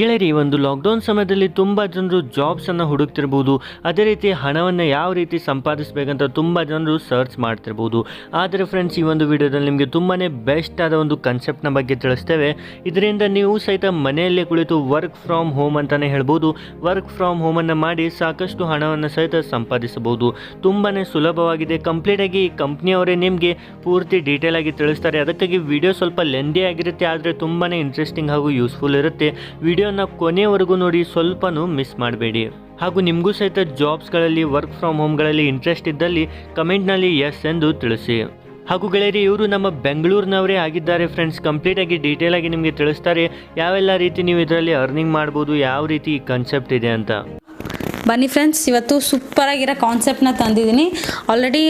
ಗೆಳೆಯರಿ, ಒಂದು ಲಾಕ್ಡೌನ್ ಸಮಯದಲ್ಲಿ ತುಂಬ ಜನರು ಜಾಬ್ಸನ್ನು ಹುಡುಕ್ತಿರ್ಬೋದು. ಅದೇ ರೀತಿ ಹಣವನ್ನು ಯಾವ ರೀತಿ ಸಂಪಾದಿಸಬೇಕಂತ ತುಂಬ ಜನರು ಸರ್ಚ್ ಮಾಡ್ತಿರ್ಬೋದು. ಆದರೆ ಫ್ರೆಂಡ್ಸ್, ಈ ಒಂದು ವಿಡಿಯೋದಲ್ಲಿ ನಿಮಗೆ ತುಂಬಾ ಬೆಸ್ಟ್ ಆದ ಒಂದು ಕನ್ಸೆಪ್ಟ್ನ ಬಗ್ಗೆ ತಿಳಿಸ್ತೇವೆ. ಇದರಿಂದ ನೀವು ಸಹಿತ ಮನೆಯಲ್ಲೇ ಕುಳಿತು ವರ್ಕ್ ಫ್ರಾಮ್ ಹೋಮ್ ಅಂತಲೇ ಹೇಳ್ಬೋದು. ವರ್ಕ್ ಫ್ರಾಮ್ ಹೋಮನ್ನು ಮಾಡಿ ಸಾಕಷ್ಟು ಹಣವನ್ನು ಸಹಿತ ಸಂಪಾದಿಸಬಹುದು. ತುಂಬಾ ಸುಲಭವಾಗಿದೆ. ಕಂಪ್ಲೀಟಾಗಿ ಈ ಕಂಪ್ನಿಯವರೇ ನಿಮಗೆ ಪೂರ್ತಿ ಡೀಟೇಲ್ ಆಗಿ ತಿಳಿಸ್ತಾರೆ. ಅದಕ್ಕಾಗಿ ವಿಡಿಯೋ ಸ್ವಲ್ಪ ಲೆಂದಿ ಆಗಿರುತ್ತೆ, ಆದರೆ ತುಂಬಾ ಇಂಟ್ರೆಸ್ಟಿಂಗ್ ಹಾಗೂ ಯೂಸ್ಫುಲ್ ಇರುತ್ತೆ. ವಿಡಿಯೋನ ಕೊನೆಯವರೆಗೂ ನೋಡಿ, ಸ್ವಲ್ಪನೂ ಮಿಸ್ ಮಾಡಬೇಡಿ. ಹಾಗೂ ನಿಮಗೂ ಸಹಿತ ಜಾಬ್ಸ್ಗಳಲ್ಲಿ ವರ್ಕ್ ಫ್ರಮ್ ಹೋಮ್ಗಳಲ್ಲಿ ಇಂಟ್ರೆಸ್ಟ್ ಇದ್ದಲ್ಲಿ ಕಮೆಂಟ್ನಲ್ಲಿ ಎಸ್ ಎಂದು ತಿಳಿಸಿ. ಹಾಗೂ ಗೆಳೆಯರಿ, ಇವರು ನಮ್ಮ ಬೆಂಗಳೂರಿನವರೇ ಆಗಿದ್ದಾರೆ ಫ್ರೆಂಡ್ಸ್. ಕಂಪ್ಲೀಟಾಗಿ ಡೀಟೇಲ್ ಆಗಿ ನಿಮಗೆ ತಿಳಿಸ್ತಾರೆ ಯಾವೆಲ್ಲ ರೀತಿ ನೀವು ಇದರಲ್ಲಿ ಅರ್ನಿಂಗ್ ಮಾಡ್ಬೋದು, ಯಾವ ರೀತಿ ಈ ಕಾನ್ಸೆಪ್ಟ್ ಇದೆ ಅಂತ. ಬನ್ನಿ ಫ್ರೆಂಡ್ಸ್, ಇವತ್ತು ಸೂಪರಾಗಿರೋ ಕಾನ್ಸೆಪ್ಟ್ನ ತಂದಿದ್ದೀನಿ. ಆಲ್ರೆಡಿ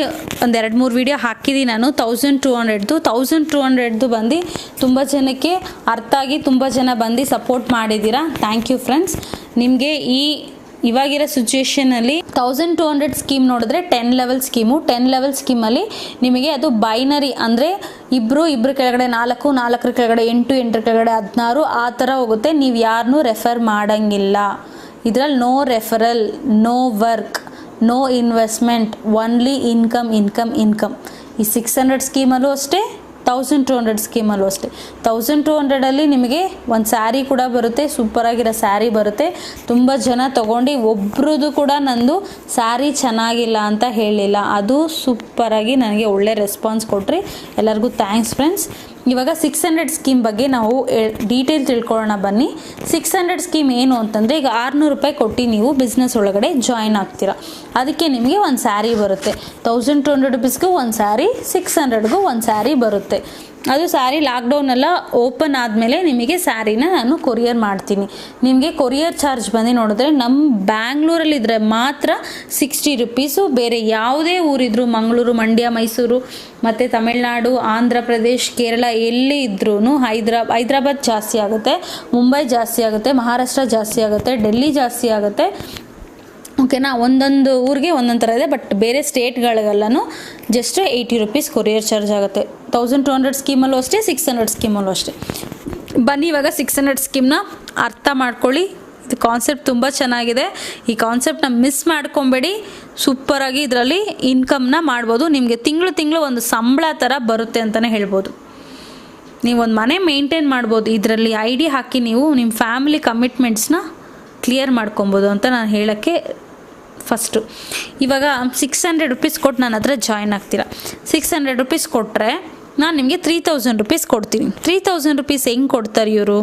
ಒಂದು 2-3 ವೀಡಿಯೋ ಹಾಕಿದ್ದೀನಿ ನಾನು. 1200 ಬಂದು ತುಂಬ ಜನಕ್ಕೆ ಅರ್ಥ ಆಗಿ ತುಂಬ ಜನ ಬಂದು ಸಪೋರ್ಟ್ ಮಾಡಿದ್ದೀರಾ. Thank you friends. ನಿಮಗೆ ಇವಾಗಿರೋ ಸಿಚುವೇಷನಲ್ಲಿ 1200 ಸ್ಕೀಮ್ ನೋಡಿದ್ರೆ 10 ಲೆವೆಲ್ ಸ್ಕೀಮು. 10 ಲೆವೆಲ್ ಸ್ಕೀಮಲ್ಲಿ ನಿಮಗೆ ಅದು ಬೈನರಿ, ಅಂದರೆ ಇಬ್ಬರು ಕೆಳಗಡೆ 4, 4 ಕೆಳಗಡೆ 8, 8 ಕೆಳಗಡೆ 16 ಆ ಥರ ಹೋಗುತ್ತೆ. ನೀವು ಯಾರನ್ನೂ ರೆಫರ್ ಮಾಡೋಂಗಿಲ್ಲ. ಇದರಲ್ಲಿ no referral, no work, no investment, only income. ಈ 600 ಸ್ಕೀಮಲ್ಲೂ ಅಷ್ಟೇ, 1200 ಸ್ಕೀಮಲ್ಲೂ ಅಷ್ಟೇ. 1200ಅಲ್ಲಿ ನಿಮಗೆ ಒಂದು ಸ್ಯಾರಿ ಕೂಡ ಬರುತ್ತೆ, ಸೂಪರಾಗಿರೋ ಸ್ಯಾರಿ ಬರುತ್ತೆ. ತುಂಬ ಜನ ತೊಗೊಂಡು ಒಬ್ರದ್ದು ಕೂಡ ನಂದು ಸ್ಯಾರಿ ಚೆನ್ನಾಗಿಲ್ಲ ಅಂತ ಹೇಳಿಲ್ಲ. ಅದು ಸೂಪರಾಗಿ ನನಗೆ ಒಳ್ಳೆ ರೆಸ್ಪಾನ್ಸ್ ಕೊಟ್ರಿ. ಎಲ್ಲರಿಗೂ ಥ್ಯಾಂಕ್ಸ್ ಫ್ರೆಂಡ್ಸ್. ಇವಾಗ 600 ಸ್ಕೀಮ್ ಬಗ್ಗೆ ನಾವು ಡೀಟೇಲ್ ತಿಳ್ಕೊಳ್ಳೋಣ ಬನ್ನಿ. 600 ಸ್ಕೀಮ್ ಏನು ಅಂತಂದರೆ, ಈಗ 600 ರೂಪಾಯಿ ಕೊಟ್ಟು ನೀವು ಬಿಸ್ನೆಸ್ ಒಳಗಡೆ ಜಾಯ್ನ್ ಆಗ್ತೀರಾ. ಅದಕ್ಕೆ ನಿಮಗೆ ಒಂದು ಸ್ಯಾರಿ ಬರುತ್ತೆ. 1200 ರುಪೀಸ್ಗೂ ಒಂದು ಸ್ಯಾರಿ, 600ಗೂ ಒಂದು ಸ್ಯಾರಿ ಬರುತ್ತೆ. ಅದು ಸ್ಯಾರಿ ಲಾಕ್ಡೌನೆಲ್ಲ ಓಪನ್ ಆದಮೇಲೆ ನಿಮಗೆ ಸ್ಯಾರಿನ ನಾನು ಕೊರಿಯರ್ ಮಾಡ್ತೀನಿ. ನಿಮಗೆ ಕೊರಿಯರ್ ಚಾರ್ಜ್ ಬಂದು ನೋಡಿದ್ರೆ ನಮ್ಮ ಬ್ಯಾಂಗ್ಳೂರಲ್ಲಿದ್ದರೆ ಮಾತ್ರ 60 ರುಪೀಸು. ಬೇರೆ ಯಾವುದೇ ಊರಿದ್ರು, ಮಂಗಳೂರು, ಮಂಡ್ಯ, ಮೈಸೂರು ಮತ್ತು ತಮಿಳ್ನಾಡು, ಆಂಧ್ರ ಪ್ರದೇಶ್, ಕೇರಳ ಎಲ್ಲಿ ಇದ್ರೂ, ಹೈದ್ರಾಬಾದ್ ಜಾಸ್ತಿ ಆಗುತ್ತೆ, ಮುಂಬೈ ಜಾಸ್ತಿ ಆಗುತ್ತೆ, ಮಹಾರಾಷ್ಟ್ರ ಜಾಸ್ತಿ ಆಗುತ್ತೆ, ಡೆಲ್ಲಿ ಜಾಸ್ತಿ ಆಗುತ್ತೆ. ಓಕೆನಾ? ಒಂದೊಂದು ಊರಿಗೆ ಒಂದೊಂದು ಥರ ಇದೆ. ಬಟ್ ಬೇರೆ ಸ್ಟೇಟ್ಗಳಿಗೆಲ್ಲನೂ ಜಸ್ಟ್ 80 ರುಪೀಸ್ ಕೊರಿಯರ್ ಚಾರ್ಜ್ ಆಗುತ್ತೆ. 1200 ಸ್ಕೀಮಲ್ಲೂ ಅಷ್ಟೇ, 600 ಸ್ಕೀಮಲ್ಲೂ ಅಷ್ಟೇ. ಬನ್ನಿ ಇವಾಗ 600 ಸ್ಕೀಮ್ನ ಅರ್ಥ ಮಾಡ್ಕೊಳ್ಳಿ. ಇದು ಕಾನ್ಸೆಪ್ಟ್ ತುಂಬ ಚೆನ್ನಾಗಿದೆ. ಈ ಕಾನ್ಸೆಪ್ಟನ್ನ ಮಿಸ್ ಮಾಡ್ಕೊಬೇಡಿ. ಸೂಪರಾಗಿ ಇದರಲ್ಲಿ ಇನ್ಕಮ್ನ ಮಾಡ್ಬೋದು. ನಿಮಗೆ ತಿಂಗಳು ಒಂದು ಸಂಬಳ ಥರ ಬರುತ್ತೆ ಅಂತಲೇ ಹೇಳ್ಬೋದು. ನೀವೊಂದು ಮನೆ ಮೇಂಟೈನ್ ಮಾಡ್ಬೋದು. ಇದರಲ್ಲಿ ID ಹಾಕಿ ನೀವು ನಿಮ್ಮ ಫ್ಯಾಮಿಲಿ ಕಮಿಟ್ಮೆಂಟ್ಸ್ನ ಕ್ಲಿಯರ್ ಮಾಡ್ಕೊಬೋದು ಅಂತ ನಾನು ಹೇಳೋಕ್ಕೆ ಫಸ್ಟು. ಇವಾಗ 600 ರುಪೀಸ್ ಕೊಟ್ಟು ನನ್ನ ಹತ್ರ ಜಾಯ್ನ್ ಆಗ್ತೀರಾ. 600 ರುಪೀಸ್ ಕೊಟ್ಟರೆ ನಾನು ನಿಮಗೆ 3000 ರುಪೀಸ್ ಕೊಡ್ತೀನಿ. 3000 ರುಪೀಸ್ ಹೆಂಗೆ ಕೊಡ್ತಾರೆ ಇವರು?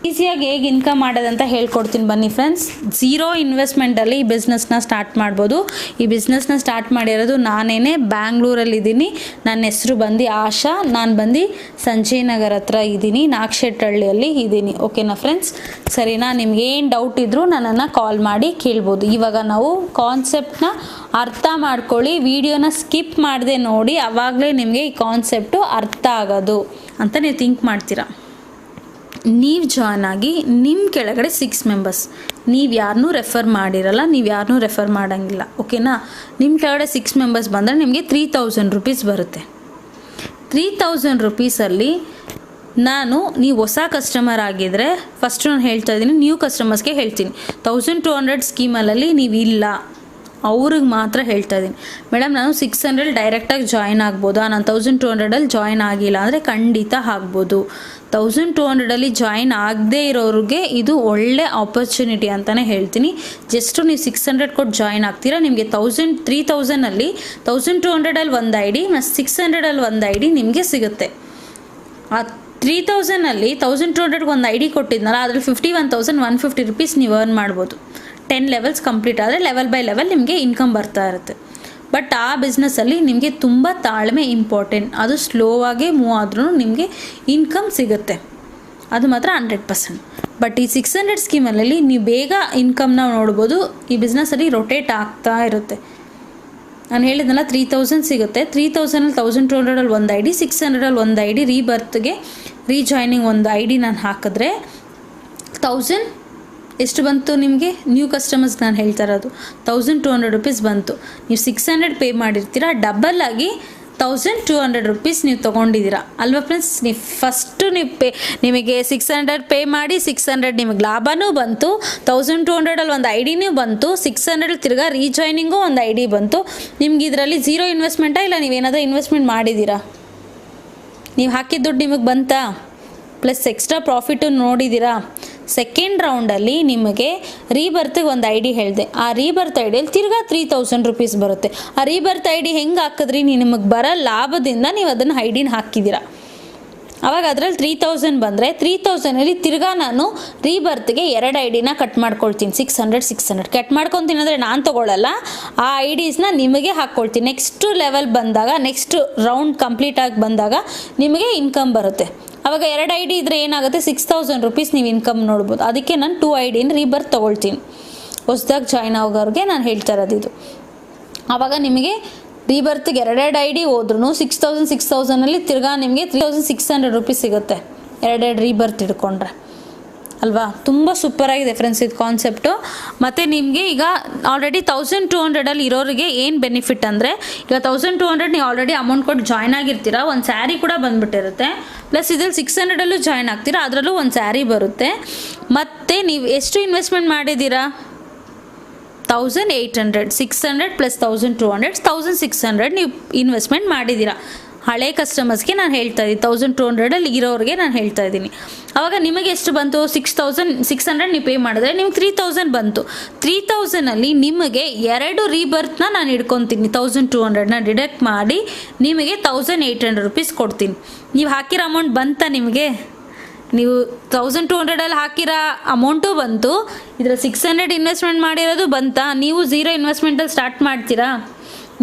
ಈಸಿಯಾಗಿ ಹೇಗೆ ಇನ್ಕಮ್ ಮಾಡೋದಂತ ಹೇಳ್ಕೊಡ್ತೀನಿ ಬನ್ನಿ ಫ್ರೆಂಡ್ಸ್. 0 ಇನ್ವೆಸ್ಟ್ಮೆಂಟಲ್ಲಿ ಈ ಬಿಸ್ನೆಸ್ನ ಸ್ಟಾರ್ಟ್ ಮಾಡ್ಬೋದು. ಈ ಬಿಸ್ನೆಸ್ನ ಸ್ಟಾರ್ಟ್ ಮಾಡಿರೋದು ನಾನೇ. ಬ್ಯಾಂಗ್ಳೂರಲ್ಲಿದ್ದೀನಿ. ನನ್ನ ಹೆಸರು ಬಂದು ಆಶಾ. ನಾನು ಬಂದು ಸಂಜಯ್ ನಗರ್ ಹತ್ರ ಇದ್ದೀನಿ, ನಾಗಶೆಟ್ಟಹಳ್ಳಿಯಲ್ಲಿ ಇದ್ದೀನಿ. ಓಕೆನಾ ಫ್ರೆಂಡ್ಸ್? ಸರಿನಾ? ನಿಮ್ಗೆ ಏನು ಡೌಟ್ ಇದ್ದರೂ ನನ್ನನ್ನು ಕಾಲ್ ಮಾಡಿ ಕೇಳ್ಬೋದು. ಇವಾಗ ನಾವು ಕಾನ್ಸೆಪ್ಟನ್ನ ಅರ್ಥ ಮಾಡ್ಕೊಳ್ಳಿ. ವಿಡಿಯೋನ ಸ್ಕಿಪ್ ಮಾಡದೆ ನೋಡಿ, ಆವಾಗಲೇ ನಿಮಗೆ ಈ ಕಾನ್ಸೆಪ್ಟು ಅರ್ಥ ಆಗೋದು ಅಂತ ನೀವು ಥಿಂಕ್ ಮಾಡ್ತೀರಾ. ನೀವು ಜಾಯ್ನ್ ಆಗಿ ನಿಮ್ಮ ಕೆಳಗಡೆ 6 ಮೆಂಬರ್ಸ್, ನೀವು ಯಾರನ್ನೂ ರೆಫರ್ ಮಾಡಿರಲ್ಲ, ನೀವು ಯಾರನ್ನೂ ರೆಫರ್ ಮಾಡೋಂಗಿಲ್ಲ. ಓಕೆನಾ? ನಿಮ್ಮ ಕೆಳಗಡೆ 6 ಮೆಂಬರ್ಸ್ ಬಂದರೆ ನಿಮಗೆ 3000 ರುಪೀಸ್ ಬರುತ್ತೆ. 3000 ರುಪೀಸಲ್ಲಿ ನೀವು ಹೊಸ ಕಸ್ಟಮರ್ ಆಗಿದ್ದರೆ ಫಸ್ಟು ನಾನು ಹೇಳ್ತಾ ಇದ್ದೀನಿ, ನ್ಯೂ ಕಸ್ಟಮರ್ಸ್ಗೆ ಹೇಳ್ತೀನಿ. 1200 ಸ್ಕೀಮಲ್ಲಿ ನೀವು ಇಲ್ಲ, ಅವ್ರಿಗೆ ಮಾತ್ರ ಹೇಳ್ತಾ ಇದ್ದೀನಿ. ಮೇಡಮ್ ನಾನು 600 ಡೈರೆಕ್ಟಾಗಿ ಜಾಯ್ನ್ ಆಗ್ಬೋದಾ? ನಾನು 1200ಅಲ್ಲಿ ಜಾಯ್ನ್ ಆಗಿಲ್ಲ ಅಂದರೆ ಖಂಡಿತ ಆಗ್ಬೋದು. 1200ಅಲ್ಲಿ ಜಾಯ್ನ್ ಆಗದೇ ಇರೋರಿಗೆ ಇದು ಒಳ್ಳೆ ಆಪರ್ಚುನಿಟಿ ಅಂತಲೇ ಹೇಳ್ತೀನಿ. ಜಸ್ಟು ನೀವು 600 ಕೊಟ್ಟು ಜಾಯ್ನ್ ಆಗ್ತೀರಾ. ನಿಮಗೆ 3000ಅಲ್ಲಿ 1200ಅಲ್ಲಿ ಒಂದು ID ಮತ್ತು 600ಅಲ್ಲಿ ಒಂದು ID ನಿಮಗೆ ಸಿಗುತ್ತೆ. ಆ 3000ಅಲ್ಲಿ 1200ಗೆ ಒಂದು ID ಕೊಟ್ಟಿದ್ನಲ್ಲ, ಅದರಲ್ಲಿ 51,150 ರುಪೀಸ್ ನೀವು ಅರ್ನ್ ಮಾಡ್ಬೋದು. 10 ಲೆವೆಲ್ಸ್ ಕಂಪ್ಲೀಟ್ ಆದರೆ ಲೆವೆಲ್ ಬೈ ಲೆವೆಲ್ ನಿಮಗೆ ಇನ್ಕಮ್ ಬರ್ತಾ ಇರುತ್ತೆ. ಬಟ್ ಆ ಬಿಸ್ನೆಸ್ಸಲ್ಲಿ ನಿಮಗೆ ತುಂಬ ತಾಳ್ಮೆ ಇಂಪಾರ್ಟೆಂಟ್. ಅದು ಸ್ಲೋ ಆಗಿ ಮೂವ್ ಆದ್ರೂ ನಿಮಗೆ ಇನ್ಕಮ್ ಸಿಗುತ್ತೆ, ಅದು ಮಾತ್ರ 100%. ಬಟ್ ಈ 600 ಸ್ಕೀಮಲ್ಲಿ ನೀವು ಬೇಗ ಇನ್ಕಮ್ನ ನೋಡ್ಬೋದು. ಈ ಬಿಸ್ನೆಸ್ಸಲ್ಲಿ ರೊಟೇಟ್ ಆಗ್ತಾ ಇರುತ್ತೆ. ನಾನು ಹೇಳಿದ್ನಲ್ಲ 3000 ಸಿಗುತ್ತೆ. 3000ಅಲ್ಲಿ 1200ಅಲ್ಲಿ ಒಂದು ID, 600ಅಲ್ಲಿ ಒಂದು ID, ರೀಬರ್ತ್ಗೆ ರೀಜಾಯ್ನಿಂಗ್ ಒಂದು ID ನಾನು ಹಾಕಿದ್ರೆ 1000 ಎಷ್ಟು ಬಂತು ನಿಮಗೆ? ನ್ಯೂ ಕಸ್ಟಮರ್ಸ್ಗೆ ನಾನು ಹೇಳ್ತಾ ಇರೋದು 1200 ರುಪೀಸ್ ಬಂತು. ನೀವು 600 ಪೇ ಮಾಡಿರ್ತೀರ, ಡಬಲ್ ಆಗಿ 1200 ರುಪೀಸ್ ನೀವು ತೊಗೊಂಡಿದ್ದೀರಾ ಅಲ್ವಾ ಫ್ರೆಂಡ್ಸ್. ನೀವು ಫಸ್ಟು ನಿಮಗೆ 600 ಪೇ ಮಾಡಿ 600 ನಿಮಗೆ ಲಾಭನೂ ಬಂತು, 1200 ಒಂದು ಐ ಡಿನೂ ಬಂತು, 600 ತಿರ್ಗಾ ರೀಜಾಯ್ನಿಂಗು ಒಂದು ಐ ಡಿ ಬಂತು. ನಿಮ್ಗೆ ಇದರಲ್ಲಿ ಝೀರೋ ಇನ್ವೆಸ್ಟ್ಮೆಂಟಾ ಇಲ್ಲ ನೀವೇನಾದರೂ ಇನ್ವೆಸ್ಟ್ಮೆಂಟ್ ಮಾಡಿದ್ದೀರಾ? ನೀವು ಹಾಕಿದ ದುಡ್ಡು ನಿಮಗೆ ಬಂತಾ? ಪ್ಲಸ್ ಎಕ್ಸ್ಟ್ರಾ ಪ್ರಾಫಿಟು ನೋಡಿದ್ದೀರಾ? ಸೆಕೆಂಡ್ ರೌಂಡಲ್ಲಿ ನಿಮಗೆ ರೀಬರ್ತಿಗೆ ಒಂದು ಐ ಡಿ ಹೇಳಿದೆ. ಆ ರೀಬರ್ತ್ ಐ ಡಿಯಲ್ಲಿ ತಿರ್ಗಾ 3000 ರುಪೀಸ್ ಬರುತ್ತೆ. ಆ ರೀಬರ್ತ್ ಐ ಡಿ ಹೆಂಗೆ ಹಾಕಿದ್ರಿ? ನಿಮಗೆ ಬರೋ ಲಾಭದಿಂದ ನೀವು ಅದನ್ನು ಐ ಡಿನ ಹಾಕಿದ್ದೀರಾ. ಆವಾಗ ಅದರಲ್ಲಿ 3000 ಬಂದರೆ 3000ಅಲ್ಲಿ ತಿರ್ಗಾ ನಾನು ರೀಬರ್ತ್ಗೆ 2 ಐ ಡಿನ ಕಟ್ ಮಾಡ್ಕೊಳ್ತೀನಿ. 600 ಕಟ್ ಮಾಡ್ಕೊತೀನಿ ಅಂದರೆ ನಾನು ತೊಗೊಳ್ಳಲ್ಲ, ಆ ಐ ಡಿಸ್ನ ನಿಮಗೆ ಹಾಕ್ಕೊಳ್ತೀನಿ. ನೆಕ್ಸ್ಟ್ ಲೆವೆಲ್ ಬಂದಾಗ, ನೆಕ್ಸ್ಟ್ ರೌಂಡ್ ಕಂಪ್ಲೀಟ್ ಆಗಿ ಬಂದಾಗ ನಿಮಗೆ ಇನ್ಕಮ್ ಬರುತ್ತೆ. ಆವಾಗ 2 ಐ ಡಿ ಇದ್ದರೆ ಏನಾಗುತ್ತೆ? 6000 ರುಪೀಸ್ ನೀವು ಇನ್ಕಮ್ ನೋಡ್ಬೋದು. ಅದಕ್ಕೆ ನಾನು 2 ಐ ಡಿನ ರೀಬರ್ತ್ ತೊಗೊಳ್ತೀನಿ. ಹೊಸ್ದಾಗಿ ಜಾಯ್ನ್ ಆಗೋರಿಗೆ ನಾನು ಹೇಳ್ತಾ ಇರೋದು ಇದು. ಆವಾಗ ನಿಮಗೆ ರೀಬರ್ತ್ಗೆ 2 ಐ ಡಿ ಹೋದ್ರೂ 6000ಅಲ್ಲಿ ತಿರ್ಗಾ ನಿಮಗೆ 3600 ರುಪೀಸ್ ಸಿಗುತ್ತೆ 2 ರೀಬರ್ತ್ ಹಿಡ್ಕೊಂಡ್ರೆ ಅಲ್ವಾ. ತುಂಬ ಸೂಪರಾಗಿದೆ ಫ್ರೆಂಡ್ಸ್ ಇದು ಕಾನ್ಸೆಪ್ಟು. ಮತ್ತು ನಿಮಗೆ ಈಗ ಆಲ್ರೆಡಿ 1200ಅಲ್ಲಿ ಇರೋರಿಗೆ ಏನು ಬೆನಿಫಿಟ್ ಅಂದರೆ, ಈಗ 1200 ನೀವು ಆಲ್ರೆಡಿ ಅಮೌಂಟ್ ಕೊಟ್ಟು ಜಾಯ್ನ್ ಆಗಿರ್ತೀರ, ಒಂದು ಸ್ಯಾರಿ ಕೂಡ ಬಂದುಬಿಟ್ಟಿರುತ್ತೆ. ಪ್ಲಸ್ ಇದ್ರಲ್ಲಿ 600ಅಲ್ಲೂ ಜಾಯ್ನ್ ಆಗ್ತೀರಾ, ಅದರಲ್ಲೂ ಒಂದು ಸ್ಯಾರಿ ಬರುತ್ತೆ. ಮತ್ತು ನೀವು ಎಷ್ಟು ಇನ್ವೆಸ್ಟ್ಮೆಂಟ್ ಮಾಡಿದ್ದೀರಾ? 1800, 600 ಪ್ಲಸ್ 1200, 1600 ನೀವು ಇನ್ವೆಸ್ಟ್ಮೆಂಟ್ ಮಾಡಿದ್ದೀರಾ. ಹಳೆ ಕಸ್ಟಮರ್ಸ್ಗೆ ನಾನು ಹೇಳ್ತಾ ಇದ್ದೀನಿ, 1200ಅಲ್ಲಿ ಇರೋರಿಗೆ ನಾನು ಹೇಳ್ತಾ ಇದ್ದೀನಿ. ಆವಾಗ ನಿಮಗೆ ಎಷ್ಟು ಬಂತು? 6600 ನೀವು ಪೇ ಮಾಡಿದ್ರೆ ನಿಮ್ಗೆ 3000 ಬಂತು. 3000ಅಲ್ಲಿ ನಿಮಗೆ 2 ರೀಬರ್ತ್ನ ನಾನು ಇಟ್ಕೊತೀನಿ. 1200ನ ಡಿಡಕ್ಟ್ ಮಾಡಿ ನಿಮಗೆ 1800 ರುಪೀಸ್ ಕೊಡ್ತೀನಿ. ನೀವು ಹಾಕಿರೋ ಅಮೌಂಟ್ ಬಂತಾ ನಿಮಗೆ? ನೀವು 1200ಅಲ್ಲಿ ಹಾಕಿರೋ ಅಮೌಂಟು ಬಂತು, ಇದರ 600 ಇನ್ವೆಸ್ಟ್ಮೆಂಟ್ ಮಾಡಿರೋದು ಬಂತಾ? ನೀವು ಝೀರೋ ಇನ್ವೆಸ್ಟ್ಮೆಂಟಲ್ಲಿ ಸ್ಟಾರ್ಟ್ ಮಾಡ್ತೀರಾ?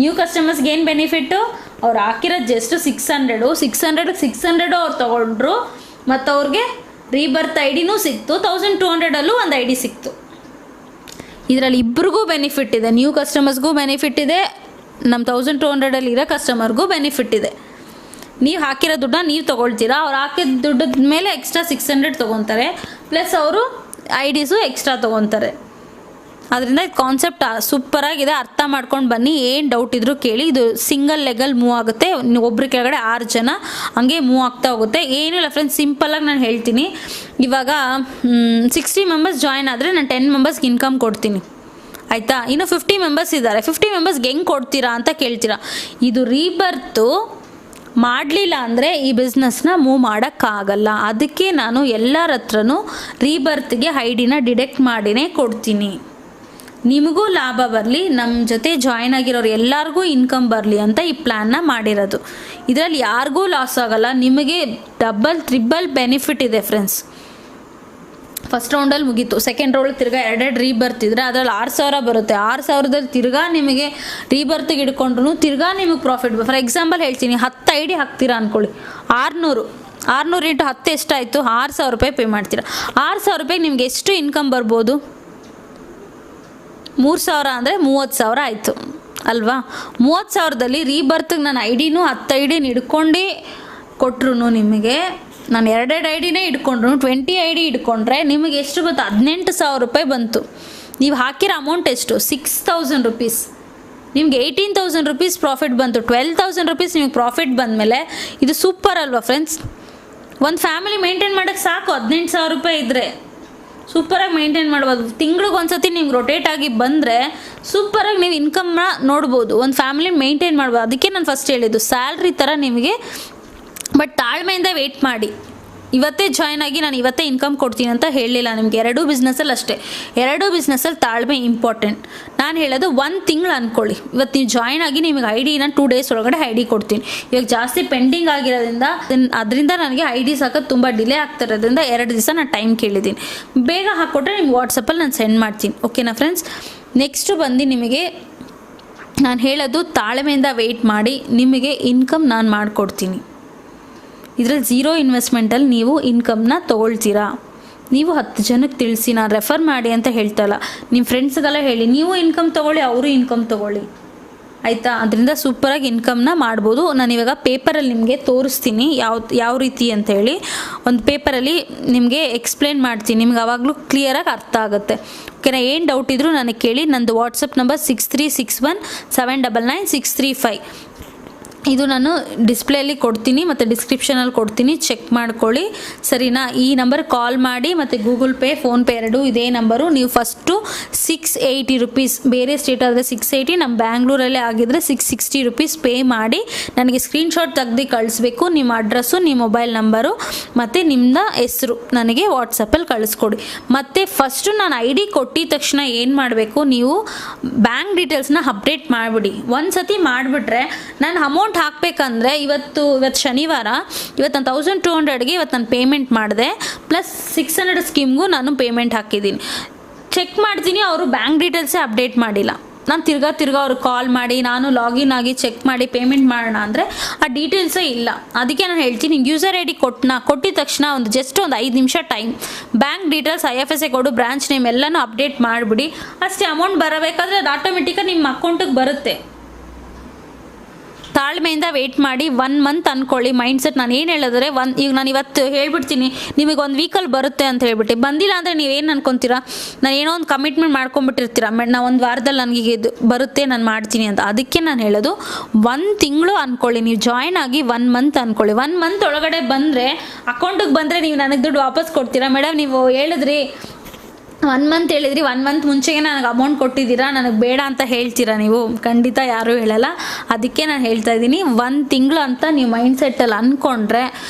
ನ್ಯೂ ಕಸ್ಟಮರ್ಸ್ಗೆ ಏನು ಬೆನಿಫಿಟ್ಟು? ಅವ್ರು ಹಾಕಿರೋದು ಜಸ್ಟ್ 600 ಅವ್ರು ತೊಗೊಂಡ್ರು, ಮತ್ತು ಅವ್ರಿಗೆ ರೀಬರ್ತ್ ಐ ಡಿನೂ ಸಿಕ್ತು, 1200ಅಲ್ಲೂ ಒಂದು ಐ ಡಿ ಸಿಕ್ತು. ಇದರಲ್ಲಿ ಇಬ್ರಿಗೂ ಬೆನಿಫಿಟ್ ಇದೆ. ನ್ಯೂ ಕಸ್ಟಮರ್ಸ್ಗೂ ಬೆನಿಫಿಟ್ ಇದೆ, ನಮ್ಮ 1200ಅಲ್ಲಿ ಇರೋ ಕಸ್ಟಮರ್ಗೂ ಬೆನಿಫಿಟ್ ಇದೆ. ನೀವು ಹಾಕಿರೋ ದುಡ್ಡನ್ನ ನೀವು ತೊಗೊಳ್ತೀರಾ, ಅವ್ರು ಹಾಕಿದ ದುಡ್ಡದ ಮೇಲೆ ಎಕ್ಸ್ಟ್ರಾ 600 ತೊಗೊತಾರೆ, ಪ್ಲಸ್ ಅವರು ಐ ಡಿಸು ಎಕ್ಸ್ಟ್ರಾ ತೊಗೊತಾರೆ. ಅದರಿಂದ ಇದು ಕಾನ್ಸೆಪ್ಟ್ ಸೂಪರಾಗಿದೆ, ಅರ್ಥ ಮಾಡ್ಕೊಂಡು ಬನ್ನಿ. ಏನು ಡೌಟ್ ಇದ್ರೂ ಕೇಳಿ. ಇದು ಸಿಂಗಲ್ ಲೆಗಲ್ ಮೂವ್ ಆಗುತ್ತೆ, ಒಬ್ರ ಕೆಳಗಡೆ 6 ಜನ ಹಂಗೆ ಮೂವ್ ಆಗ್ತಾ ಹೋಗುತ್ತೆ. ಏನಿಲ್ಲ ಫ್ರೆಂಡ್ಸ್, ಸಿಂಪಲಾಗಿ ನಾನು ಹೇಳ್ತೀನಿ. ಇವಾಗ 60 ಮೆಂಬರ್ಸ್ ಜಾಯ್ನ್ ಆದರೆ ನಾನು 10 ಮೆಂಬರ್ಸ್ಗೆ ಇನ್ಕಮ್ ಕೊಡ್ತೀನಿ, ಆಯಿತಾ? ಇನ್ನು 50 ಮೆಂಬರ್ಸ್ ಇದ್ದಾರೆ, 50 ಮೆಂಬರ್ಸ್ಗೆ ಹೆಂಗೆ ಕೊಡ್ತೀರಾ ಅಂತ ಕೇಳ್ತೀರಾ. ಇದು ರೀಬರ್ತು ಮಾಡಲಿಲ್ಲ ಅಂದರೆ ಈ ಬಿಸ್ನೆಸ್ನ ಮೂವ್ ಮಾಡೋಕ್ಕಾಗಲ್ಲ. ಅದಕ್ಕೆ ನಾನು ಎಲ್ಲರ ಹತ್ರನೂ ರೀಬರ್ತ್ಗೆ ಐ ಡಿನ ಡಿಡಕ್ಟ್ ಮಾಡಿನೇ ಕೊಡ್ತೀನಿ. ನಿಮಗೂ ಲಾಭ ಬರಲಿ, ನಮ್ಮ ಜೊತೆ ಜಾಯ್ನ್ ಆಗಿರೋರು ಎಲ್ಲರಿಗೂ ಇನ್ಕಮ್ ಬರಲಿ ಅಂತ ಈ ಪ್ಲ್ಯಾನ್ನ ಮಾಡಿರೋದು. ಇದರಲ್ಲಿ ಯಾರಿಗೂ ಲಾಸ್ ಆಗೋಲ್ಲ, ನಿಮಗೆ ಡಬಲ್ ಟ್ರಿಬಲ್ ಬೆನಿಫಿಟ್ ಇದೆ ಫ್ರೆಂಡ್ಸ್. ಫಸ್ಟ್ ರೌಂಡಲ್ಲಿ ಮುಗೀತು, ಸೆಕೆಂಡ್ ರೌಂಡ್ ತಿರ್ಗಾ 2 ರೀಬರ್ತ್ ಇದ್ದರೆ ಅದರಲ್ಲಿ 6000 ಬರುತ್ತೆ. 6000ದಲ್ಲಿ ತಿರ್ಗಾ ನಿಮಗೆ ರೀಬರ್ತಿಗೆ ಹಿಡ್ಕೊಂಡ್ರು ತಿರ್ಗಾ ನಿಮಗೆ ಪ್ರಾಫಿಟ್. ಫಾರ್ ಎಕ್ಸಾಂಪಲ್ ಹೇಳ್ತೀನಿ, 10 ಐ ಡಿ ಹಾಕ್ತೀರಾ ಅಂದ್ಕೊಳ್ಳಿ, 600 ಇಂಟು 10 ಎಷ್ಟಾಯಿತು? 6000 ರೂಪಾಯಿ ಪೇ ಮಾಡ್ತೀರಾ. 6000 ರೂಪಾಯಿಗೆ ನಿಮ್ಗೆ ಎಷ್ಟು ಇನ್ಕಮ್ ಬರ್ಬೋದು? 3000 ಅಂದರೆ 30,000 ಆಯಿತು ಅಲ್ವಾ. 30,000ದಲ್ಲಿ ರೀಬರ್ತಿಗೆ ನಾನು ಐ ಡಿನೂ 10 ಐ ಡಿನ ಹಿಡ್ಕೊಂಡು ಕೊಟ್ಟರು, ನಿಮಗೆ ನಾನು 2 ಐ ಡಿನೇ ಇಟ್ಕೊಂಡ್ರು 20 ಐ ಡಿ ಇಟ್ಕೊಂಡ್ರೆ ನಿಮಗೆ ಎಷ್ಟು ಬಂತು? 18,000 ರೂಪಾಯಿ ಬಂತು. ನೀವು ಹಾಕಿರೋ ಅಮೌಂಟ್ ಎಷ್ಟು? 6000 ರುಪೀಸ್. ನಿಮ್ಗೆ 18,000 ರುಪೀಸ್ ಪ್ರಾಫಿಟ್ ಬಂತು. 12,000 ರುಪೀಸ್ ನಿಮಗೆ ಪ್ರಾಫಿಟ್ ಬಂದಮೇಲೆ ಇದು ಸೂಪರ್ ಅಲ್ವಾ ಫ್ರೆಂಡ್ಸ್. ಒಂದು ಫ್ಯಾಮಿಲಿ ಮೇಂಟೈನ್ ಮಾಡೋಕ್ಕೆ ಸಾಕು 18,000 ರೂಪಾಯಿ ಇದ್ದರೆ ಸೂಪರಾಗಿ ಮೇಂಟೈನ್ ಮಾಡ್ಬೋದು. ತಿಂಗ್ಳಿಗೆ ಒಂದು ಸತಿ ನಿಮ್ಗೆ ರೊಟೇಟ್ ಆಗಿ ಬಂದರೆ ಸೂಪರಾಗಿ ನೀವು ಇನ್ಕಮ್ನ ನೋಡ್ಬೋದು, ಒಂದು ಫ್ಯಾಮಿಲಿ ಮೇಂಟೈನ್ ಮಾಡ್ಬೋದು. ಅದಕ್ಕೆ ನಾನು ಫಸ್ಟ್ ಹೇಳಿದ್ದು ಸ್ಯಾಲ್ರಿ ಥರ ನಿಮಗೆ. ಬಟ್ ತಾಳ್ಮೆಯಿಂದ ವೆಯ್ಟ್ ಮಾಡಿ. ಇವತ್ತೇ ಜಾಯ್ನ್ ಆಗಿ ನಾನು ಇವತ್ತೇ ಇನ್ಕಮ್ ಕೊಡ್ತೀನಿ ಅಂತ ಹೇಳಲಿಲ್ಲ ನಿಮಗೆ. 2 ಬಿಸ್ನೆಸ್ಸಲ್ಲಿ ಅಷ್ಟೇ, 2 ಬಿಸ್ನೆಸ್ಸಲ್ಲಿ ತಾಳ್ಮೆ ಇಂಪಾರ್ಟೆಂಟ್. ನಾನು ಹೇಳೋದು 1 ತಿಂಗಳು ಅಂದ್ಕೊಳ್ಳಿ. ಇವತ್ತು ನೀವು ಜಾಯ್ನ್ ಆಗಿ ನಿಮಗೆ ಐ ಡಿ ನಾನು 2 ಡೇಸ್ ಒಳಗಡೆ ಐ ಡಿ ಕೊಡ್ತೀನಿ. ಇವಾಗ ಜಾಸ್ತಿ ಪೆಂಡಿಂಗ್ ಆಗಿರೋದ್ರಿಂದ ಅದರಿಂದ ನನಗೆ ಐ ಡಿ ಸಾಕೋದು ತುಂಬ ಡಿಲೇ ಆಗ್ತಿರೋದ್ರಿಂದ 2 ದಿವಸ ನಾನು ಟೈಮ್ ಕೇಳಿದ್ದೀನಿ. ಬೇಗ ಹಾಕ್ಕೊಟ್ರೆ ನಿಮ್ಗೆ ವಾಟ್ಸಪ್ಪಲ್ಲಿ ನಾನು ಸೆಂಡ್ ಮಾಡ್ತೀನಿ, ಓಕೆನಾ ಫ್ರೆಂಡ್ಸ್. ನೆಕ್ಸ್ಟು ಬಂದು ನಿಮಗೆ ನಾನು ಹೇಳೋದು ತಾಳ್ಮೆಯಿಂದ ವೆಯ್ಟ್ ಮಾಡಿ, ನಿಮಗೆ ಇನ್ಕಮ್ ನಾನು ಮಾಡಿಕೊಡ್ತೀನಿ. ಇದರಲ್ಲಿ ಝೀರೋ ಇನ್ವೆಸ್ಟ್ಮೆಂಟಲ್ಲಿ ನೀವು ಇನ್ಕಮ್ನ ತೊಗೊಳ್ತೀರಾ. ನೀವು 10 ಜನಕ್ಕೆ ತಿಳಿಸಿ, ನಾನು ರೆಫರ್ ಮಾಡಿ ಅಂತ ಹೇಳ್ತಾಯಿಲ್ಲ, ನಿಮ್ಮ ಫ್ರೆಂಡ್ಸ್ಗೆಲ್ಲ ಹೇಳಿ, ನೀವು ಇನ್ಕಮ್ ತೊಗೊಳ್ಳಿ, ಅವರು ಇನ್ಕಮ್ ತೊಗೊಳ್ಳಿ, ಆಯಿತಾ? ಅದರಿಂದ ಸೂಪರಾಗಿ ಇನ್ಕಮ್ನ ಮಾಡ್ಬೋದು. ನಾನು ಇವಾಗ ಪೇಪರಲ್ಲಿ ನಿಮಗೆ ತೋರಿಸ್ತೀನಿ ಯಾವ ರೀತಿ ಅಂತೇಳಿ. ಒಂದು ಪೇಪರಲ್ಲಿ ನಿಮಗೆ ಎಕ್ಸ್ಪ್ಲೇನ್ ಮಾಡ್ತೀನಿ, ನಿಮ್ಗೆ ಆವಾಗಲೂ ಕ್ಲಿಯರಾಗಿ ಅರ್ಥ ಆಗುತ್ತೆ, ಓಕೆನಾ? ಏನು ಡೌಟ್ ಇದ್ದರೂ ನನಗೆ ಕೇಳಿ. ನಂದು ವಾಟ್ಸಪ್ ನಂಬರ್ 6361799635. ಇದು ನಾನು ಡಿಸ್ಪ್ಲೇಲಿ ಕೊಡ್ತೀನಿ ಮತ್ತು ಡಿಸ್ಕ್ರಿಪ್ಷನಲ್ಲಿ ಕೊಡ್ತೀನಿ, ಚೆಕ್ ಮಾಡ್ಕೊಳ್ಳಿ ಸರಿನಾ. ಈ ನಂಬರ್ ಕಾಲ್ ಮಾಡಿ ಮತ್ತು ಗೂಗಲ್ ಪೇ ಫೋನ್ಪೇ ಎರಡೂ ಇದೇ ನಂಬರು. ನೀವು ಫಸ್ಟು 680 ರುಪೀಸ್, ಬೇರೆ ಸ್ಟೇಟ್ ಆದರೆ 680, ನಮ್ಮ ಬ್ಯಾಂಗ್ಳೂರಲ್ಲೇ ಆಗಿದ್ದರೆ 660 ರುಪೀಸ್ ಪೇ ಮಾಡಿ ನನಗೆ ಸ್ಕ್ರೀನ್ಶಾಟ್ ತೆಗ್ದು ಕಳಿಸ್ಬೇಕು. ನಿಮ್ಮ ಅಡ್ರೆಸ್ಸು, ನಿಮ್ಮ ಮೊಬೈಲ್ ನಂಬರು ಮತ್ತು ನಿಮ್ಮದ ಹೆಸರು ನನಗೆ ವಾಟ್ಸಪ್ಪಲ್ಲಿ ಕಳಿಸ್ಕೊಡಿ. ಮತ್ತು ಫಸ್ಟು ನಾನು ID ಕೊಟ್ಟಿದ ತಕ್ಷಣ ಏನು ಮಾಡಬೇಕು, ನೀವು ಬ್ಯಾಂಕ್ ಡೀಟೇಲ್ಸ್ನ ಅಪ್ಡೇಟ್ ಮಾಡಿಬಿಡಿ. ಒಂದು ಸತಿ ಮಾಡಿಬಿಟ್ರೆ ನಾನು ಅಮೌಂಟ್ ಹಾಕಬೇಕಂದ್ರೆ ಇವತ್ತು ಶನಿವಾರ, ಇವತ್ತು ನಾನು 1200ಗೆ ಇವತ್ತು ನಾನು ಪೇಮೆಂಟ್ ಮಾಡಿದೆ, ಪ್ಲಸ್ 600 ಸ್ಕೀಮ್ಗೂ ನಾನು ಪೇಮೆಂಟ್ ಹಾಕಿದ್ದೀನಿ. ಚೆಕ್ ಮಾಡ್ತೀನಿ, ಅವರು ಬ್ಯಾಂಕ್ ಡೀಟೇಲ್ಸೇ ಅಪ್ಡೇಟ್ ಮಾಡಿಲ್ಲ. ನಾನು ತಿರ್ಗಾ ಅವ್ರಿಗೆ ಕಾಲ್ ಮಾಡಿ ನಾನು ಲಾಗಿನ್ ಆಗಿ ಚೆಕ್ ಮಾಡಿ ಪೇಮೆಂಟ್ ಮಾಡೋಣ ಅಂದರೆ ಆ ಡೀಟೇಲ್ಸೇ ಇಲ್ಲ. ಅದಕ್ಕೆ ನಾನು ಹೇಳ್ತೀನಿ, ಯೂಸರ್ ID ಕೊಟ್ಟಿದ ತಕ್ಷಣ ಜಸ್ಟ್ ಒಂದು 5 ನಿಮಿಷ ಟೈಮ್, ಬ್ಯಾಂಕ್ ಡೀಟೇಲ್ಸ್, IFSC ಕೋಡು, ಬ್ರಾಂಚ್ ನೇಮ್ ಎಲ್ಲನೂ ಅಪ್ಡೇಟ್ ಮಾಡಿಬಿಡಿ. ಅಷ್ಟೇ, ಅಮೌಂಟ್ ಬರಬೇಕಾದ್ರೆ ಅದು ಆಟೋಮೆಟಿಕಾಗಿ ನಿಮ್ಮ ಅಕೌಂಟಿಗೆ ಬರುತ್ತೆ. ತಾಳ್ಮೆಯಿಂದ ವೆಯ್ಟ್ ಮಾಡಿ. 1 ಮಂತ್ ಅಂದ್ಕೊಳ್ಳಿ. ಮೈಂಡ್ಸೆಟ್ ನಾನು ಏನು ಹೇಳಿದ್ರೆ, ಈಗ ನಾನು ಇವತ್ತು ಹೇಳ್ಬಿಡ್ತೀನಿ ನಿಮಗೆ 1 ವೀಕಲ್ಲಿ ಬರುತ್ತೆ ಅಂತ ಹೇಳ್ಬಿಟ್ಟು, ಬಂದಿಲ್ಲ ಅಂದರೆ ನೀವೇನು ಅನ್ಕೊತೀರಾ, ನಾನು ಏನೋ ಒಂದು ಕಮಿಟ್ಮೆಂಟ್ ಮಾಡ್ಕೊಂಬಿಟ್ಟಿರ್ತೀರ, ನಾವು 1 ವಾರದಲ್ಲಿ ನನಗೆ ಇದು ಬರುತ್ತೆ ನಾನು ಮಾಡ್ತೀನಿ ಅಂತ. ಅದಕ್ಕೆ ನಾನು ಹೇಳೋದು 1 ತಿಂಗಳು ಅಂದ್ಕೊಳ್ಳಿ, ನೀವು ಜಾಯ್ನ್ ಆಗಿ 1 ಮಂತ್ ಅಂದ್ಕೊಳ್ಳಿ. 1 ಮಂತ್ ಒಳಗಡೆ ಬಂದರೆ, ಅಕೌಂಟಿಗೆ ಬಂದರೆ ನೀವು ನನಗೆ ದುಡ್ಡು ವಾಪಸ್ ಕೊಡ್ತೀರಾ. ಮೇಡಮ್ ನೀವು ಹೇಳಿದ್ರಿ 1 ಮಂತ್ ಹೇಳಿದ್ರಿ, 1 ಮಂತ್ ಮುಂಚೆಗೆ ನನಗೆ ಅಮೌಂಟ್ ಕೊಟ್ಟಿದ್ದೀರಾ, ನನಗೆ ಬೇಡ ಅಂತ ಹೇಳ್ತೀರಾ ನೀವು? ಖಂಡಿತ ಯಾರೂ ಹೇಳಲ್ಲ. ಅದಕ್ಕೆ ನಾನು ಹೇಳ್ತಾ ಇದ್ದೀನಿ, 1 ತಿಂಗಳು ಅಂತ ನೀವು ಮೈಂಡ್ಸೆಟ್ಟಲ್ಲಿ ಅಂದ್ಕೊಂಡ್ರೆ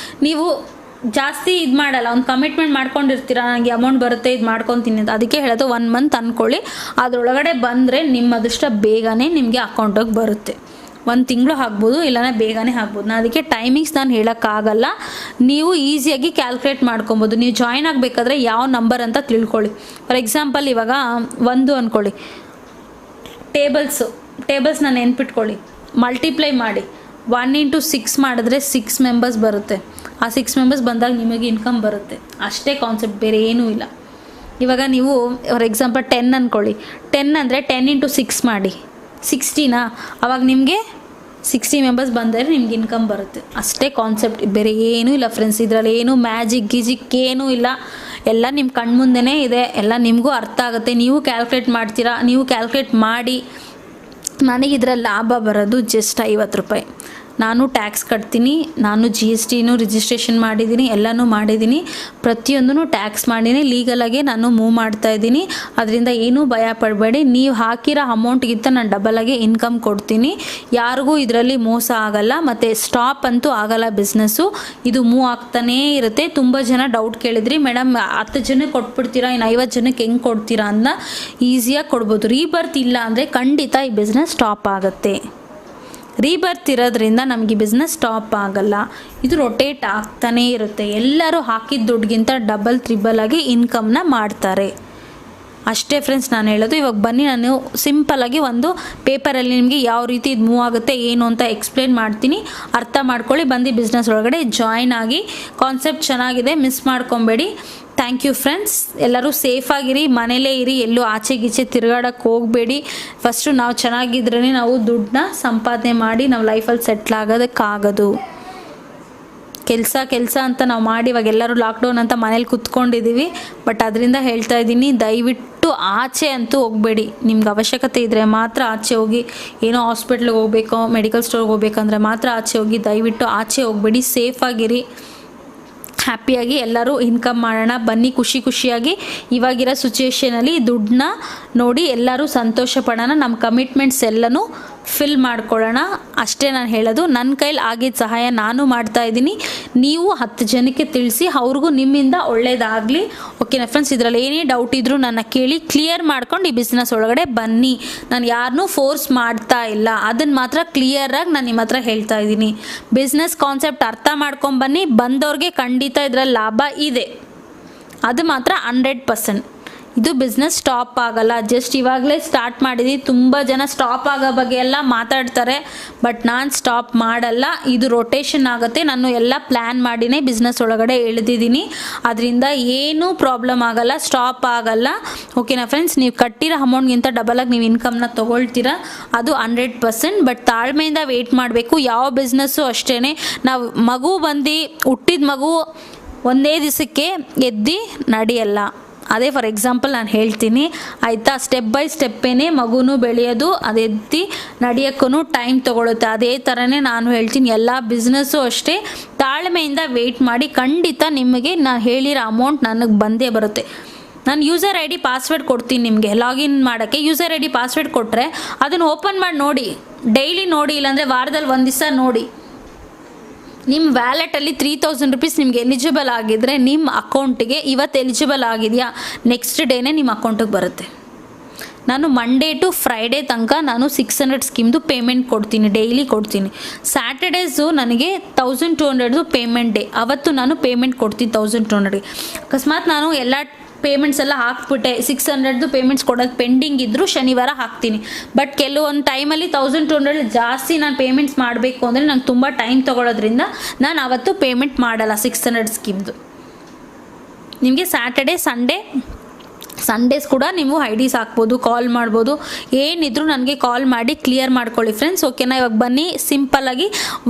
ನೀವು ಜಾಸ್ತಿ ಇದು ಮಾಡಲ್ಲ. ಒಂದು ಕಮಿಟ್ಮೆಂಟ್ ಮಾಡ್ಕೊಂಡಿರ್ತೀರ, ನನಗೆ ಅಮೌಂಟ್ ಬರುತ್ತೆ ಇದು ಮಾಡ್ಕೊತೀನಿ ಅಂತ. ಅದಕ್ಕೆ ಹೇಳೋದು 1 ಮಂತ್ ಅಂದ್ಕೊಳ್ಳಿ. ಅದರೊಳಗಡೆ ಬಂದರೆ ನಿಮ್ಮ ಅದೃಷ್ಟ ಬೇಗನೆ ನಿಮಗೆ ಅಕೌಂಟಿಗೆ ಬರುತ್ತೆ. 1 ತಿಂಗಳು ಆಗ್ಬೋದು, ಇಲ್ಲಾಂದರೆ ಬೇಗನೆ ಆಗ್ಬೋದು. ನಾನು ಅದಕ್ಕೆ ಟೈಮಿಂಗ್ಸ್ ನಾನು ಹೇಳೋಕ್ಕಾಗಲ್ಲ, ನೀವು ಈಸಿಯಾಗಿ ಕ್ಯಾಲ್ಕುಲೇಟ್ ಮಾಡ್ಕೊಬೋದು. ನೀವು ಜಾಯ್ನ್ ಆಗಬೇಕಾದ್ರೆ ಯಾವ ನಂಬರ್ ಅಂತ ತಿಳ್ಕೊಳ್ಳಿ. ಫಾರ್ ಎಕ್ಸಾಂಪಲ್ ಇವಾಗ 1 ಅಂದ್ಕೊಳ್ಳಿ, ಟೇಬಲ್ಸ್ನ ನೆನ್ಪಿಟ್ಕೊಳ್ಳಿ, ಮಲ್ಟಿಪ್ಲೈ ಮಾಡಿ 1 × 6 ಮಾಡಿದ್ರೆ 6 ಮೆಂಬರ್ಸ್ ಬರುತ್ತೆ. ಆ 6 ಮೆಂಬರ್ಸ್ ಬಂದಾಗ ನಿಮಗೆ ಇನ್ಕಮ್ ಬರುತ್ತೆ. ಅಷ್ಟೇ ಕಾನ್ಸೆಪ್ಟ್, ಬೇರೆ ಏನೂ ಇಲ್ಲ. ಇವಾಗ ನೀವು ಫಾರ್ ಎಕ್ಸಾಂಪಲ್ 10 ಅಂದ್ಕೊಳ್ಳಿ, 10 ಅಂದರೆ 10 × 6 ಮಾಡಿ 60ನಾ, ಅವಾಗ ನಿಮಗೆ 60 ಮೆಂಬರ್ಸ್ ಬಂದರೆ ನಿಮ್ಗೆ ಇನ್ಕಮ್ ಬರುತ್ತೆ. ಅಷ್ಟೇ ಕಾನ್ಸೆಪ್ಟ್, ಬೇರೆ ಏನೂ ಇಲ್ಲ ಫ್ರೆಂಡ್ಸ್. ಇದರಲ್ಲಿ ಏನು ಮ್ಯಾಜಿಕ್ ಏನೂ ಇಲ್ಲ, ಎಲ್ಲ ನಿಮ್ಮ ಕಣ್ಮುಂದೆನೇ ಇದೆ, ಎಲ್ಲ ನಿಮಗೂ ಅರ್ಥ ಆಗುತ್ತೆ. ನೀವು ಕ್ಯಾಲ್ಕುಲೇಟ್ ಮಾಡ್ತೀರಾ, ನೀವು ಕ್ಯಾಲ್ಕುಲೇಟ್ ಮಾಡಿ. ನನಗಿದ್ರಲ್ಲಿ ಲಾಭ ಬರೋದು ಜಸ್ಟ್ 50 ರೂಪಾಯಿ. ನಾನು ಟ್ಯಾಕ್ಸ್ ಕಟ್ತೀನಿ, ನಾನು GSTನೂ ರಿಜಿಸ್ಟ್ರೇಷನ್ ಮಾಡಿದ್ದೀನಿ, ಎಲ್ಲನೂ ಮಾಡಿದ್ದೀನಿ, ಪ್ರತಿಯೊಂದೂ ಟ್ಯಾಕ್ಸ್ ಮಾಡಿದ್ದೀನಿ, ಲೀಗಲಾಗೆ ನಾನು ಮೂವ್ ಮಾಡ್ತಾಯಿದ್ದೀನಿ. ಅದರಿಂದ ಏನೂ ಭಯ ಪಡಬೇಡಿ. ನೀವು ಹಾಕಿರೋ ಅಮೌಂಟ್ಗಿಂತ ನಾನು ಡಬಲಾಗಿ ಇನ್ಕಮ್ ಕೊಡ್ತೀನಿ. ಯಾರಿಗೂ ಇದರಲ್ಲಿ ಮೋಸ ಆಗಲ್ಲ, ಮತ್ತು ಸ್ಟಾಪ್ ಅಂತೂ ಆಗಲ್ಲ ಬಿಸ್ನೆಸ್ಸು. ಇದು ಮೂವ್ ಆಗ್ತಾನೇ ಇರುತ್ತೆ. ತುಂಬ ಜನ ಡೌಟ್ ಕೇಳಿದ್ರಿ, ಮೇಡಮ್ 10 ಜನಕ್ಕೆ ಕೊಟ್ಬಿಡ್ತೀರಾ, ಇನ್ನು 50 ಜನಕ್ಕೆ ಹೆಂಗೆ ಕೊಡ್ತೀರಾ ಅಂತ. ಈಸಿಯಾಗಿ ಕೊಡ್ಬೋದು. ರೀಬರ್ತ್ ಇಲ್ಲ ಅಂದರೆ ಖಂಡಿತ ಈ ಬಿಸ್ನೆಸ್ ಸ್ಟಾಪ್ ಆಗುತ್ತೆ. ರೀಬರ್ತ್ ಇರೋದ್ರಿಂದ ನಮಗೆ ಬಿಸ್ನೆಸ್ ಸ್ಟಾಪ್ ಆಗಲ್ಲ, ಇದು ರೊಟೇಟ್ ಆಗ್ತಾನೇ ಇರುತ್ತೆ. ಎಲ್ಲರೂ ಹಾಕಿದ ದುಡ್ಡಿಗಿಂತ ಡಬಲ್ ತ್ರಿಬಲ್ ಆಗಿ ಇನ್ಕಮ್ನ ಮಾಡ್ತಾರೆ. ಅಷ್ಟೇ ಫ್ರೆಂಡ್ಸ್ ನಾನು ಹೇಳೋದು. ಇವಾಗ ಬನ್ನಿ, ನಾನು ಸಿಂಪಲ್ಲಾಗಿ ಒಂದು ಪೇಪರಲ್ಲಿ ನಿಮಗೆ ಯಾವ ರೀತಿ ಇದು ಮೂವ್ ಆಗುತ್ತೆ ಏನು ಅಂತ ಎಕ್ಸ್ಪ್ಲೇನ್ ಮಾಡ್ತೀನಿ, ಅರ್ಥ ಮಾಡ್ಕೊಳ್ಳಿ. ಬಂದು ಬಿಸ್ನೆಸ್ ಒಳಗಡೆ ಜಾಯ್ನ್ ಆಗಿ. ಕಾನ್ಸೆಪ್ಟ್ ಚೆನ್ನಾಗಿದೆ, ಮಿಸ್ ಮಾಡ್ಕೊಬೇಡಿ. Thank you friends. ಎಲ್ಲರೂ ಸೇಫಾಗಿರಿ, ಮನೇಲೇ ಇರಿ, ಎಲ್ಲೂ ಆಚೆ ಗೀಚೆ ತಿರುಗಾಡೋಕ್ಕೆ ಹೋಗಬೇಡಿ. ಫಸ್ಟು ನಾವು ಚೆನ್ನಾಗಿದ್ರೇ ನಾವು ದುಡ್ಡನ್ನ ಸಂಪಾದನೆ ಮಾಡಿ ನಾವು ಲೈಫಲ್ಲಿ ಸೆಟ್ಲ್ ಆಗೋದಕ್ಕಾಗೋದು. ಕೆಲಸ ಅಂತ ನಾವು ಮಾಡಿ ಇವಾಗ ಎಲ್ಲರೂ ಲಾಕ್ಡೌನ್ ಅಂತ ಮನೇಲಿ ಕುತ್ಕೊಂಡಿದ್ದೀವಿ. ಬಟ್ ಅದರಿಂದ ಹೇಳ್ತಾ ಇದ್ದೀನಿ, ದಯವಿಟ್ಟು ಆಚೆ ಅಂತೂ ಹೋಗಬೇಡಿ. ನಿಮ್ಗೆ ಅವಶ್ಯಕತೆ ಇದ್ದರೆ ಮಾತ್ರ ಆಚೆ ಹೋಗಿ. ಏನೋ ಹಾಸ್ಪಿಟ್ಲಿಗೆ ಹೋಗಬೇಕು, ಮೆಡಿಕಲ್ ಸ್ಟೋರ್ಗೆ ಹೋಗ್ಬೇಕಂದ್ರೆ ಮಾತ್ರ ಆಚೆ ಹೋಗಿ. ದಯವಿಟ್ಟು ಆಚೆ ಹೋಗಬೇಡಿ, ಸೇಫಾಗಿರಿ. ಹ್ಯಾಪಿಯಾಗಿ ಎಲ್ಲರೂ ಇನ್ಕಮ್ ಮಾಡೋಣ ಬನ್ನಿ, ಖುಷಿಯಾಗಿ. ಇವಾಗಿರೋ ಸಿಚುವೇಷನಲ್ಲಿ ದುಡ್ಡನ್ನ ನೋಡಿ ಎಲ್ಲರೂ ಸಂತೋಷ ಪಡೋಣ. ನಮ್ಮ ಕಮಿಟ್ಮೆಂಟ್ಸ್ ಎಲ್ಲನೂ ಫಿಲ್ ಮಾಡ್ಕೊಳ್ಳೋಣ. ಅಷ್ಟೇ ನಾನು ಹೇಳೋದು. ನನ್ನ ಕೈಲಿ ಆಗಿದ್ದ ಸಹಾಯ ನಾನು ಮಾಡ್ತಾಯಿದ್ದೀನಿ. ನೀವು 10 ಜನಕ್ಕೆ ತಿಳಿಸಿ, ಅವ್ರಿಗೂ ನಿಮ್ಮಿಂದ ಒಳ್ಳೇದಾಗಲಿ. ಓಕೆನಾ ಫ್ರೆಂಡ್ಸ್? ಇದರಲ್ಲಿ ಏನೇ ಡೌಟ್ ಇದ್ದರೂ ನನ್ನ ಕೇಳಿ, ಕ್ಲಿಯರ್ ಮಾಡ್ಕೊಂಡು ಈ ಬಿಸ್ನೆಸ್ ಒಳಗಡೆ ಬನ್ನಿ. ನಾನು ಯಾರನ್ನೂ ಫೋರ್ಸ್ ಮಾಡ್ತಾ ಇಲ್ಲ, ಅದನ್ನು ಮಾತ್ರ ಕ್ಲಿಯರಾಗಿ ನಾನು ನಿಮ್ಮ ಹತ್ರ ಹೇಳ್ತಾ ಇದ್ದೀನಿ. ಬಿಸ್ನೆಸ್ ಕಾನ್ಸೆಪ್ಟ್ ಅರ್ಥ ಮಾಡ್ಕೊಂಬನ್ನಿ. ಬಂದವ್ರಿಗೆ ಖಂಡಿತ ಇದರಲ್ಲಿ ಲಾಭ ಇದೆ, ಅದು ಮಾತ್ರ 100%. ಇದು ಬಿಸ್ನೆಸ್ ಸ್ಟಾಪ್ ಆಗಲ್ಲ. ಜಸ್ಟ್ ಇವಾಗಲೇ ಸ್ಟಾರ್ಟ್ ಮಾಡಿದ್ದೀವಿ. ತುಂಬ ಜನ ಸ್ಟಾಪ್ ಆಗೋ ಬಗ್ಗೆ ಎಲ್ಲ ಮಾತಾಡ್ತಾರೆ, ಬಟ್ ನಾನು ಸ್ಟಾಪ್ ಮಾಡಲ್ಲ. ಇದು ರೊಟೇಷನ್ ಆಗುತ್ತೆ. ನಾನು ಎಲ್ಲ ಪ್ಲ್ಯಾನ್ ಮಾಡಿನೇ ಬಿಸ್ನೆಸ್ ಒಳಗಡೆ ಇಳಿದಿದ್ದೀನಿ. ಅದರಿಂದ ಏನೂ ಪ್ರಾಬ್ಲಮ್ ಆಗಲ್ಲ, ಸ್ಟಾಪ್ ಆಗಲ್ಲ. ಓಕೆನಾ ಫ್ರೆಂಡ್ಸ್? ನೀವು ಕಟ್ಟಿರೋ ಅಮೌಂಟ್ಗಿಂತ ಡಬಲಾಗಿ ನೀವು ಇನ್ಕಮ್ನ ತೊಗೊಳ್ತೀರಾ, ಅದು 100%. ಬಟ್ ತಾಳ್ಮೆಯಿಂದ ವೆಯ್ಟ್ ಮಾಡಬೇಕು. ಯಾವ ಬಿಸ್ನೆಸ್ಸು ಅಷ್ಟೇ. ನಾವು ಹುಟ್ಟಿದ ಮಗು ಒಂದೇ ದಿವಸಕ್ಕೆ ಎದ್ದು ನಡೆಯಲ್ಲ. ಅದೇ ಫಾರ್ ಎಕ್ಸಾಂಪಲ್ ನಾನು ಹೇಳ್ತೀನಿ ಆಯಿತಾ. ಸ್ಟೆಪ್ ಬೈ ಸ್ಟೆಪ್ಪೇನೆ ಮಗುನೂ ಬೆಳೆಯೋದು, ಅದೆತ್ತಿ ನಡೆಯೋಕ್ಕೂ ಟೈಮ್ ತೊಗೊಳುತ್ತೆ. ಅದೇ ಥರನೇ ನಾನು ಹೇಳ್ತೀನಿ ಎಲ್ಲ ಬಿಸ್ನೆಸ್ಸು ಅಷ್ಟೇ, ತಾಳ್ಮೆಯಿಂದ ವೆಯ್ಟ್ ಮಾಡಿ, ಖಂಡಿತ ನಿಮಗೆ ನಾನು ಹೇಳಿರೋ ಅಮೌಂಟ್ ನನಗೆ ಬಂದೇ ಬರುತ್ತೆ. ನಾನು ಯೂಸರ್ ಐ ಡಿ ಪಾಸ್ವರ್ಡ್ ಕೊಡ್ತೀನಿ ನಿಮಗೆ, ಲಾಗಿನ್ ಮಾಡೋಕ್ಕೆ ಯೂಸರ್ ಐ ಡಿ ಪಾಸ್ವರ್ಡ್ ಕೊಟ್ಟರೆ ಅದನ್ನು ಓಪನ್ ಮಾಡಿ ನೋಡಿ, ಡೈಲಿ ನೋಡಿ, ಇಲ್ಲಾಂದರೆ ವಾರದಲ್ಲಿ ಒಂದು ದಿವಸ ನೋಡಿ. ನಿಮ್ಮ ವ್ಯಾಲೆಟಲ್ಲಿ 3000 ರುಪೀಸ್ ನಿಮ್ಗೆ ಎಲಿಜಿಬಲ್ ಆಗಿದ್ದರೆ ನಿಮ್ಮ ಅಕೌಂಟಿಗೆ ಇವತ್ತು ಎಲಿಜಿಬಲ್ ಆಗಿದೆಯಾ, ನೆಕ್ಸ್ಟ್ ಡೇನೇ ನಿಮ್ಮ ಅಕೌಂಟಿಗೆ ಬರುತ್ತೆ. ನಾನು ಮಂಡೇ ಟು ಫ್ರೈಡೇ ತನಕ ನಾನು 600 ಸ್ಕೀಮ್ದು ಪೇಮೆಂಟ್ ಕೊಡ್ತೀನಿ, ಡೈಲಿ ಕೊಡ್ತೀನಿ. ಸ್ಯಾಟರ್ಡೇಸು ನನಗೆ 1200 ಪೇಮೆಂಟ್ ಡೇ, ಅವತ್ತು ನಾನು ಪೇಮೆಂಟ್ ಕೊಡ್ತೀನಿ 1200. ಅಕಸ್ಮಾತ್ ನಾನು ಎಲ್ಲ ಪೇಮೆಂಟ್ಸ್ ಎಲ್ಲ ಹಾಕ್ಬಿಟ್ಟೆ, 600 ಪೇಮೆಂಟ್ಸ್ ಕೊಡೋದು ಪೆಂಡಿಂಗ್ ಇದ್ದರೂ ಶನಿವಾರ ಹಾಕ್ತೀನಿ. ಬಟ್ ಕೆಲವೊಂದು ಟೈಮಲ್ಲಿ 1200 ಜಾಸ್ತಿ ನಾನು ಪೇಮೆಂಟ್ಸ್ ಮಾಡಬೇಕು ಅಂದರೆ ನಂಗೆ ತುಂಬ ಟೈಮ್ ತೊಗೊಳೋದ್ರಿಂದ ನಾನು ಅವತ್ತು ಪೇಮೆಂಟ್ ಮಾಡಲ್ಲ 600 ಸ್ಕೀಮ್ದು. ನಿಮಗೆ ಸ್ಯಾಟರ್ಡೇ ಸಂಡೇಸ್ ಕೂಡ ನೀವು ಐ ಡಿಸ್ ಹಾಕ್ಬೋದು, ಕಾಲ್ ಮಾಡ್ಬೋದು, ಏನಿದ್ರು ನನಗೆ ಕಾಲ್ ಮಾಡಿ ಕ್ಲಿಯರ್ ಮಾಡ್ಕೊಳ್ಳಿ ಫ್ರೆಂಡ್ಸ್. ಓಕೆನಾ? ಇವಾಗ ಬನ್ನಿ ಸಿಂಪಲ್ಲಾಗಿ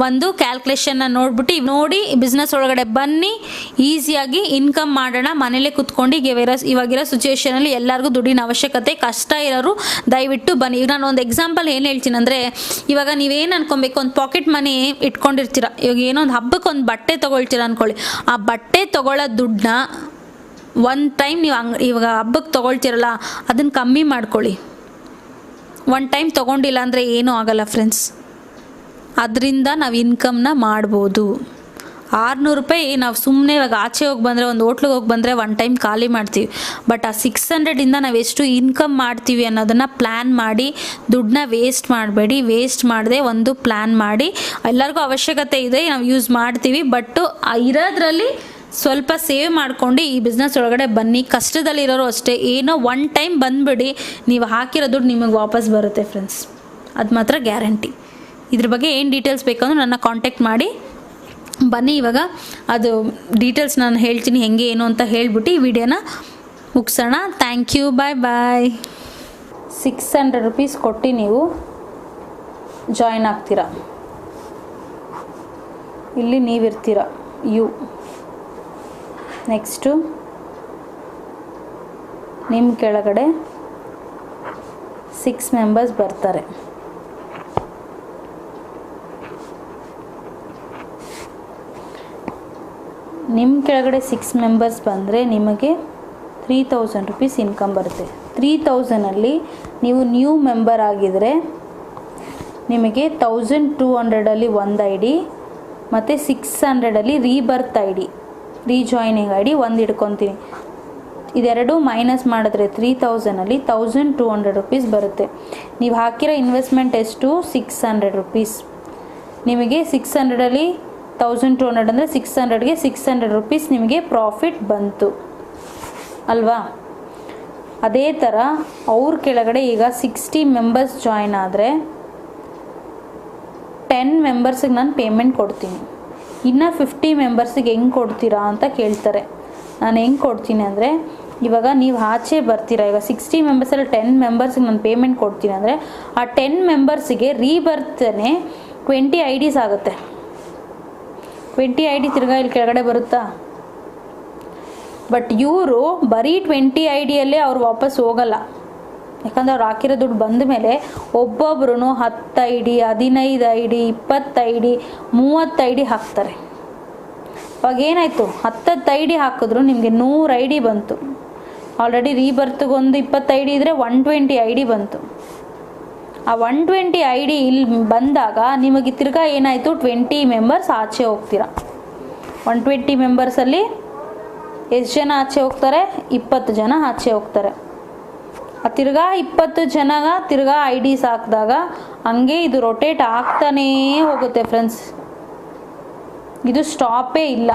ಒಂದು ಕ್ಯಾಲ್ಕುಲೇಷನ್ನ ನೋಡಿ ಬಿಸ್ನೆಸ್ ಒಳಗಡೆ ಬನ್ನಿ, ಈಸಿಯಾಗಿ ಇನ್ಕಮ್ ಮಾಡೋಣ ಮನೇಲೇ ಕುತ್ಕೊಂಡು. ಇವಾಗಿರೋ ಸಿಚುವೇಷನಲ್ಲಿ ಎಲ್ಲರಿಗೂ ದುಡ್ಡಿನ ಅವಶ್ಯಕತೆ, ಕಷ್ಟ ಇರೋರು ದಯವಿಟ್ಟು ಬನ್ನಿ. ಈಗ ನಾನು ಒಂದು ಎಕ್ಸಾಂಪಲ್ ಏನು ಹೇಳ್ತೀನಿ ಅಂದರೆ, ಇವಾಗ ನೀವೇನು ಅನ್ಕೊಬೇಕು, ಒಂದು ಪಾಕೆಟ್ ಮನಿ ಇಟ್ಕೊಂಡಿರ್ತೀರ, ಇವಾಗ ಏನೋ ಒಂದು ಹಬ್ಬಕ್ಕೆ ಒಂದು ಬಟ್ಟೆ ತೊಗೊಳ್ತೀರ ಅಂದ್ಕೊಳ್ಳಿ, ಆ ಬಟ್ಟೆ ತೊಗೊಳ್ಳೋ ದುಡ್ಡನ್ನ ಒಂದು ಟೈಮ್ ನೀವು ಇವಾಗ ಹಬ್ಬಕ್ಕೆ ತೊಗೊಳ್ತೀರಲ್ಲ ಅದನ್ನು ಕಮ್ಮಿ ಮಾಡ್ಕೊಳ್ಳಿ. ಒನ್ ಟೈಮ್ ತೊಗೊಂಡಿಲ್ಲ ಅಂದರೆ ಏನೂ ಆಗಲ್ಲ ಫ್ರೆಂಡ್ಸ್, ಅದರಿಂದ ನಾವು ಇನ್ಕಮ್ನ ಮಾಡ್ಬೋದು. 600 ರೂಪಾಯಿ ನಾವು ಸುಮ್ಮನೆ ಇವಾಗ ಆಚೆ ಹೋಗಿ ಬಂದರೆ, ಒಂದು ಹೋಟ್ಲಿಗೆ ಹೋಗಿ ಬಂದರೆ ಒನ್ ಟೈಮ್ ಖಾಲಿ ಮಾಡ್ತೀವಿ. ಬಟ್ ಆ 600ಇಂದ ನಾವು ಎಷ್ಟು ಇನ್ಕಮ್ ಮಾಡ್ತೀವಿ ಅನ್ನೋದನ್ನು ಪ್ಲ್ಯಾನ್ ಮಾಡಿ, ದುಡ್ಡನ್ನ ವೇಸ್ಟ್ ಮಾಡಬೇಡಿ. ವೇಸ್ಟ್ ಮಾಡದೆ ಒಂದು ಪ್ಲ್ಯಾನ್ ಮಾಡಿ, ಎಲ್ಲರಿಗೂ ಅವಶ್ಯಕತೆ ಇದೆ, ನಾವು ಯೂಸ್ ಮಾಡ್ತೀವಿ. ಬಟ್ಟು ಇರೋದ್ರಲ್ಲಿ ಸ್ವಲ್ಪ ಸೇವ್ ಮಾಡ್ಕೊಂಡು ಈ ಬಿಸ್ನೆಸ್ ಒಳಗಡೆ ಬನ್ನಿ. ಕಷ್ಟದಲ್ಲಿರೋರು ಅಷ್ಟೇ, ಏನೋ ಒನ್ ಟೈಮ್ ಬಂದುಬಿಡಿ, ನೀವು ಹಾಕಿರೋ ದುಡ್ಡು ನಿಮಗೆ ವಾಪಸ್ ಬರುತ್ತೆ ಫ್ರೆಂಡ್ಸ್, ಅದು ಮಾತ್ರ ಗ್ಯಾರಂಟಿ. ಇದ್ರ ಬಗ್ಗೆ ಏನು ಡೀಟೇಲ್ಸ್ ಬೇಕಂದ್ರೆ ನನ್ನ ಕಾಂಟ್ಯಾಕ್ಟ್ ಮಾಡಿ ಬನ್ನಿ. ಇವಾಗ ಅದು ಡೀಟೇಲ್ಸ್ ನಾನು ಹೇಳ್ತೀನಿ ಹೆಂಗೆ ಏನು ಅಂತ ಹೇಳ್ಬಿಟ್ಟು ಈ ವಿಡಿಯೋನ ಮುಗಿಸೋಣ. Thank you, bye bye. 600 rupees ಕೊಟ್ಟು ನೀವು ಜಾಯ್ನ್ ಆಗ್ತೀರಾ, ಇಲ್ಲಿ ನೀವಿರ್ತೀರ ನೆಕ್ಸ್ಟು ನಿಮ್ಮ ಕೆಳಗಡೆ 6 ಮೆಂಬರ್ಸ್ ಬರ್ತಾರೆ. ನಿಮ್ಮ ಕೆಳಗಡೆ 6 ಮೆಂಬರ್ಸ್ ಬಂದರೆ ನಿಮಗೆ 3000 ರುಪೀಸ್ ಇನ್ಕಮ್ ಬರುತ್ತೆ. 3000ಅಲ್ಲಿ ನೀವು ನ್ಯೂ ಮೆಂಬರ್ ಆಗಿದರೆ ನಿಮಗೆ 1200ಅಲ್ಲಿ ಒಂದು ಐ ಡಿ ಮತ್ತು 600ಅಲ್ಲಿ rebirth I D, rejoining I D ಒಂದು ಇಟ್ಕೊತೀನಿ. ಇದೆರಡು ಮೈನಸ್ ಮಾಡಿದ್ರೆ 3000ಅಲ್ಲಿ 1200 ರುಪೀಸ್ ಬರುತ್ತೆ. ನೀವು ಹಾಕಿರೋ ಇನ್ವೆಸ್ಟ್ಮೆಂಟ್ ಎಷ್ಟು? 600 ರುಪೀಸ್. ನಿಮಗೆ 600ಅಲ್ಲಿ 1200 ಅಂದರೆ 600ಗೆ 600 ರುಪೀಸ್ ನಿಮಗೆ ಪ್ರಾಫಿಟ್ ಬಂತು ಅಲ್ವಾ? ಅದೇ ಥರ ಅವ್ರ ಕೆಳಗಡೆ ಈಗ 60 ಮೆಂಬರ್ಸ್ ಜಾಯ್ನ್ ಆದರೆ 10 ಮೆಂಬರ್ಸಿಗೆ ನಾನು ಪೇಮೆಂಟ್ ಕೊಡ್ತೀನಿ. ಇನ್ನು 50 ಮೆಂಬರ್ಸಿಗೆ ಹೆಂಗೆ ಕೊಡ್ತೀರಾ ಅಂತ ಕೇಳ್ತಾರೆ. ನಾನು ಹೆಂಗೆ ಕೊಡ್ತೀನಿ ಅಂದರೆ, ಇವಾಗ ನೀವು ಆಚೆ ಬರ್ತೀರಾ, ಈಗ 60 ಮೆಂಬರ್ಸಲ್ಲಿ 10 ಮೆಂಬರ್ಸಿಗೆ ನಾನು ಪೇಮೆಂಟ್ ಕೊಡ್ತೀನಿ ಅಂದರೆ ಆ 10 ಮೆಂಬರ್ಸಿಗೆ ರೀಬರ್ತನೇ 20 ಐ ಡಿಸ್ ಆಗುತ್ತೆ. 20 ಐ ಡಿ ತಿರ್ಗಾ ಇಲ್ಲಿ ಕೆಳಗಡೆ ಬರುತ್ತಾ? ಬಟ್ ಇವರು ಬರೀ 20 ಐ ಡಿಯಲ್ಲೇ ಅವ್ರು ವಾಪಸ್ ಹೋಗಲ್ಲ. ಯಾಕಂದರೆ ಅವ್ರು ಹಾಕಿರೋ ದುಡ್ಡು ಬಂದ ಮೇಲೆ ಒಬ್ಬೊಬ್ರು 10 I D, 15 I D, 20 I D, 30 I D ಹಾಕ್ತಾರೆ. ಅವಾಗ ಏನಾಯಿತು? 10 ಐ ಡಿ ಹಾಕಿದ್ರು ನಿಮಗೆ 100 ಐ ಡಿ ಬಂತು. ಆಲ್ರೆಡಿ ರೀಬರ್ತ್ಗೊಂದು 20 ಐ ಡಿ ಇದ್ದರೆ 120 ಐ ಡಿ ಬಂತು. ಆ 120 ಐ ಡಿ ಇಲ್ಲಿ ಬಂದಾಗ ನಿಮಗೆ ತಿರ್ಗಾ ಏನಾಯಿತು? 20 ಮೆಂಬರ್ಸ್ ಆಚೆ ಹೋಗ್ತೀರಾ. 120 ಮೆಂಬರ್ಸಲ್ಲಿ ಎಷ್ಟು ಜನ ಆಚೆ ಹೋಗ್ತಾರೆ? 20 ಜನ ಆಚೆ ಹೋಗ್ತಾರೆ. ತಿರ್ಗಾ 20 ಜನಗ ತಿರ್ಗಾ ಐ ಡಿಸ್ ಹಾಕಿದಾಗ ಹಂಗೆ ಇದು ರೊಟೇಟ್ ಆಗ್ತಾನೇ ಹೋಗುತ್ತೆ ಫ್ರೆಂಡ್ಸ್, ಇದು ಸ್ಟಾಪೇ ಇಲ್ಲ.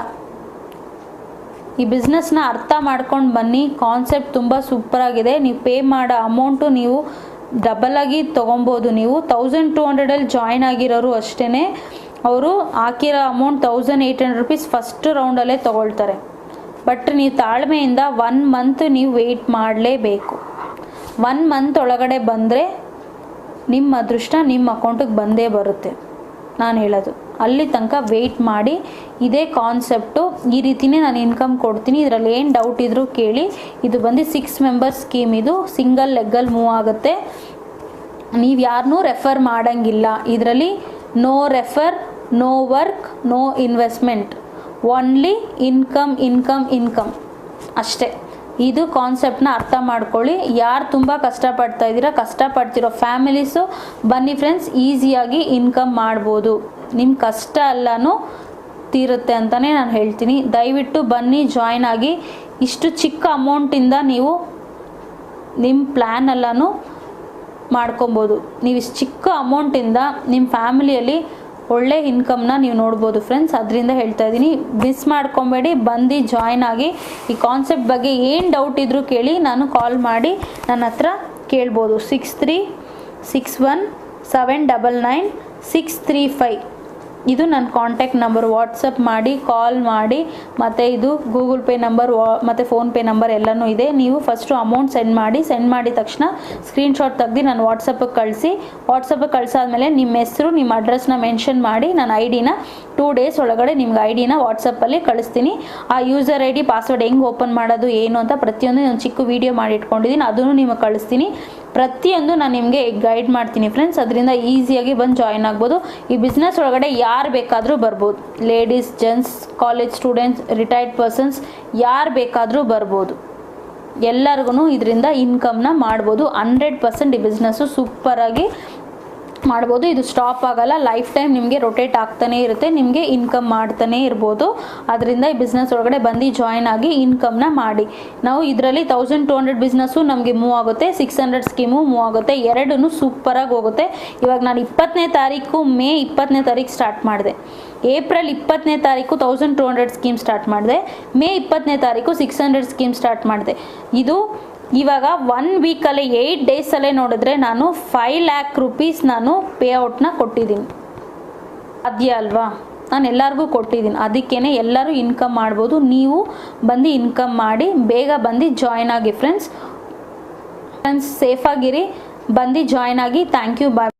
ಈ ಬಿಸ್ನೆಸ್ನ ಅರ್ಥ ಮಾಡ್ಕೊಂಡು ಬನ್ನಿ. ಕಾನ್ಸೆಪ್ಟ್ ತುಂಬ ಸೂಪರಾಗಿದೆ. ನೀವು ಪೇ ಮಾಡೋ ಅಮೌಂಟು ನೀವು ಡಬಲಾಗಿ ತೊಗೊಬೋದು. ನೀವು 1200ಅಲ್ಲಿ ಜಾಯ್ನ್ ಆಗಿರೋರು ಅಷ್ಟೇ, ಅವರು ಹಾಕಿರೋ ಅಮೌಂಟ್ 1800 ರುಪೀಸ್ ಫಸ್ಟ್ ರೌಂಡಲ್ಲೇ ತೊಗೊಳ್ತಾರೆ. ಬಟ್ ನೀವು ತಾಳ್ಮೆಯಿಂದ 1 ಮಂತ್ ನೀವು ವೆಯ್ಟ್ ಮಾಡಲೇಬೇಕು. 1 ಮಂತ್ ಒಳಗಡೆ ಬಂದರೆ ನಿಮ್ಮ ಅದೃಷ್ಟ ನಿಮ್ಮ ಅಕೌಂಟಿಗೆ ಬಂದೇ ಬರುತ್ತೆ. ನಾನು ಹೇಳೋದು ಅಲ್ಲಿ ತನಕ ವೆಯ್ಟ್ ಮಾಡಿ. ಇದೇ ಕಾನ್ಸೆಪ್ಟು. ಈ ರೀತಿಯೇ ನಾನು ಇನ್ಕಮ್ ಕೊಡ್ತೀನಿ. ಇದರಲ್ಲಿ ಏನು ಡೌಟ್ ಇದ್ದರೂ ಕೇಳಿ. ಇದು ಬಂದು 6 ಮೆಂಬರ್ಸ್ ಸ್ಕೀಮ್. ಇದು ಸಿಂಗಲ್ ಲೆಗ್ಗಲ್ಲಿ ಮೂವ್ ಆಗುತ್ತೆ. ನೀವು ಯಾರನ್ನೂ ರೆಫರ್ ಮಾಡೋಂಗಿಲ್ಲ ಇದರಲ್ಲಿ. No refer, no work, no investment, only income ಅಷ್ಟೇ. ಇದು ಕಾನ್ಸೆಪ್ಟನ್ನ ಅರ್ಥ ಮಾಡ್ಕೊಳ್ಳಿ. ಯಾರು ತುಂಬ ಕಷ್ಟಪಡ್ತಾ ಇದ್ದೀರಾ, ಕಷ್ಟಪಡ್ತಿರೋ ಫ್ಯಾಮಿಲೀಸು ಬನ್ನಿ ಫ್ರೆಂಡ್ಸ್, ಈಸಿಯಾಗಿ ಇನ್ಕಮ್ ಮಾಡ್ಬೋದು. ನಿಮ್ಮ ಕಷ್ಟ ಎಲ್ಲನೂ ತೀರುತ್ತೆ ಅಂತಲೇ ನಾನು ಹೇಳ್ತೀನಿ. ದಯವಿಟ್ಟು ಬನ್ನಿ, ಜಾಯ್ನ್ ಆಗಿ. ಇಷ್ಟು ಚಿಕ್ಕ ಅಮೌಂಟಿಂದ ನೀವು ನಿಮ್ಮ ಪ್ಲ್ಯಾನ್ ಎಲ್ಲನೂ ಮಾಡ್ಕೊಬೋದು. ನೀವು ಇಷ್ಟು ಚಿಕ್ಕ ಅಮೌಂಟಿಂದ ನಿಮ್ಮ ಫ್ಯಾಮಿಲಿಯಲ್ಲಿ ಒಳ್ಳೆ ಇನ್ಕಮ್ನ ನೀವು ನೋಡ್ಬೋದು ಫ್ರೆಂಡ್ಸ್. ಅದರಿಂದ ಹೇಳ್ತಾ ಇದ್ದೀನಿ, ಮಿಸ್ ಮಾಡ್ಕೊಬೇಡಿ, ಬಂದು ಜಾಯ್ನ್ ಆಗಿ. ಈ ಕಾನ್ಸೆಪ್ಟ್ ಬಗ್ಗೆ ಏನು ಡೌಟ್ ಇದ್ದರೂ ಕೇಳಿ, ನಾನು ಕಾಲ್ ಮಾಡಿ ನನ್ನ ಹತ್ರ ಕೇಳ್ಬೋದು. 6361799635 ಇದು ನನ್ನ ಕಾಂಟ್ಯಾಕ್ಟ್ ನಂಬರ್. ವಾಟ್ಸಪ್ ಮಾಡಿ, ಕಾಲ್ ಮಾಡಿ, ಮತ್ತು ಇದು ಗೂಗಲ್ ಪೇ ನಂಬರ್ ಮತ್ತು ಫೋನ್ಪೇ ನಂಬರ್ ಎಲ್ಲನೂ ಇದೆ. ನೀವು ಫಸ್ಟು ಅಮೌಂಟ್ ಸೆಂಡ್ ಮಾಡಿದ ತಕ್ಷಣ ಸ್ಕ್ರೀನ್ಶಾಟ್ ತೆಗ್ದು ನಾನು ವಾಟ್ಸಪ್ಪಿಗೆ ಕಳಿಸಿ. ವಾಟ್ಸಪ್ಪಿಗೆ ಕಳಿಸಾದ್ಮೇಲೆ ನಿಮ್ಮ ಹೆಸರು, ನಿಮ್ಮ ಅಡ್ರೆಸ್ನ ಮೆನ್ಷನ್ ಮಾಡಿ ನಾನು ID-ನ 2 ಡೇಸ್ ಒಳಗಡೆ ನಿಮ್ಗೆ ID-ನ ವಾಟ್ಸಪ್ಪಲ್ಲಿ ಕಳಿಸ್ತೀನಿ. ಆ ಯೂಸರ್ ID ಪಾಸ್ವರ್ಡ್ ಹೆಂಗೆ ಓಪನ್ ಮಾಡೋದು ಏನು ಅಂತ ಪ್ರತಿಯೊಂದು ನಾನು ಚಿಕ್ಕ ವೀಡಿಯೋ ಮಾಡಿ ಇಟ್ಕೊಂಡಿದ್ದೀನಿ, ಅದನ್ನು ನಿಮಗೆ ಕಳಿಸ್ತೀನಿ. ಪ್ರತಿಯೊಂದು ನಾನು ನಿಮಗೆ ಗೈಡ್ ಮಾಡ್ತೀನಿ ಫ್ರೆಂಡ್ಸ್. ಅದರಿಂದ ಈಸಿಯಾಗಿ ಬಂದು ಜಾಯ್ನ್ ಆಗ್ಬೋದು. ಈ ಬಿಸ್ನೆಸ್ ಒಳಗಡೆ ಯಾರು ಬೇಕಾದರೂ ಬರ್ಬೋದು. Ladies, gents, college students, retired persons ಯಾರು ಬೇಕಾದರೂ ಬರ್ಬೋದು. ಎಲ್ಲರಿಗೂ ಇದರಿಂದ ಇನ್ಕಮ್ನ ಮಾಡ್ಬೋದು. 100% ಈ ಬಿಸ್ನೆಸ್ಸು ಸೂಪರಾಗಿ ಮಾಡ್ಬೋದು. ಇದು ಸ್ಟಾಪ್ ಆಗಲ್ಲ, ಲೈಫ್ ಟೈಮ್ ನಿಮಗೆ ರೊಟೇಟ್ ಆಗ್ತಾನೆ ಇರುತ್ತೆ, ನಿಮಗೆ ಇನ್ಕಮ್ ಮಾಡ್ತಾನೆ ಇರ್ಬೋದು. ಅದರಿಂದ ಈ ಬಿಸ್ನೆಸ್ ಒಳಗಡೆ ಬಂದು ಜಾಯ್ನ್ ಆಗಿ ಇನ್ಕಮ್ನ ಮಾಡಿ. ನಾವು ಇದರಲ್ಲಿ 1200 ಬಿಸ್ನೆಸ್ಸು ನಮಗೆ ಮೂವ್ ಆಗುತ್ತೆ, 600 ಸ್ಕೀಮು ಮೂವ್ ಆಗುತ್ತೆ. ಎರಡೂ ಸೂಪರಾಗಿ ಹೋಗುತ್ತೆ. ಇವಾಗ ನಾನು 20ನೇ ತಾರೀಕು ಮೇ 20ನೇ ತಾರೀಕು ಸ್ಟಾರ್ಟ್ ಮಾಡಿದೆ. ಏಪ್ರಿಲ್ 20ನೇ ತಾರೀಕು 1200 ಸ್ಕೀಮ್ ಸ್ಟಾರ್ಟ್ ಮಾಡಿದೆ. ಮೇ 20ನೇ ತಾರೀಕು 600 ಸ್ಕೀಮ್ ಸ್ಟಾರ್ಟ್ ಮಾಡಿದೆ. ಇದು ಇವಾಗ 1 ವೀಕಲ್ಲೇ 8 ಡೇಸಲ್ಲೇ ನೋಡಿದ್ರೆ ನಾನು 5 ಲ್ಯಾಕ್ ರುಪೀಸ್ ನಾನು ಪೇಔಟ್ನ ಕೊಟ್ಟಿದ್ದೀನಿ. ಸಾಧ್ಯ ಅಲ್ವಾ? ನಾನು ಎಲ್ಲರಿಗೂ ಕೊಟ್ಟಿದ್ದೀನಿ. ಅದಕ್ಕೇ ಎಲ್ಲರೂ ಇನ್ಕಮ್ ಮಾಡ್ಬೋದು. ನೀವು ಬಂದು ಇನ್ಕಮ್ ಮಾಡಿ, ಬೇಗ ಬಂದು ಜಾಯ್ನ್ ಆಗಿ ಫ್ರೆಂಡ್ಸ್. ಸೇಫಾಗಿರಿ, ಬಂದು ಜಾಯ್ನ್ ಆಗಿ. Thank you, bye.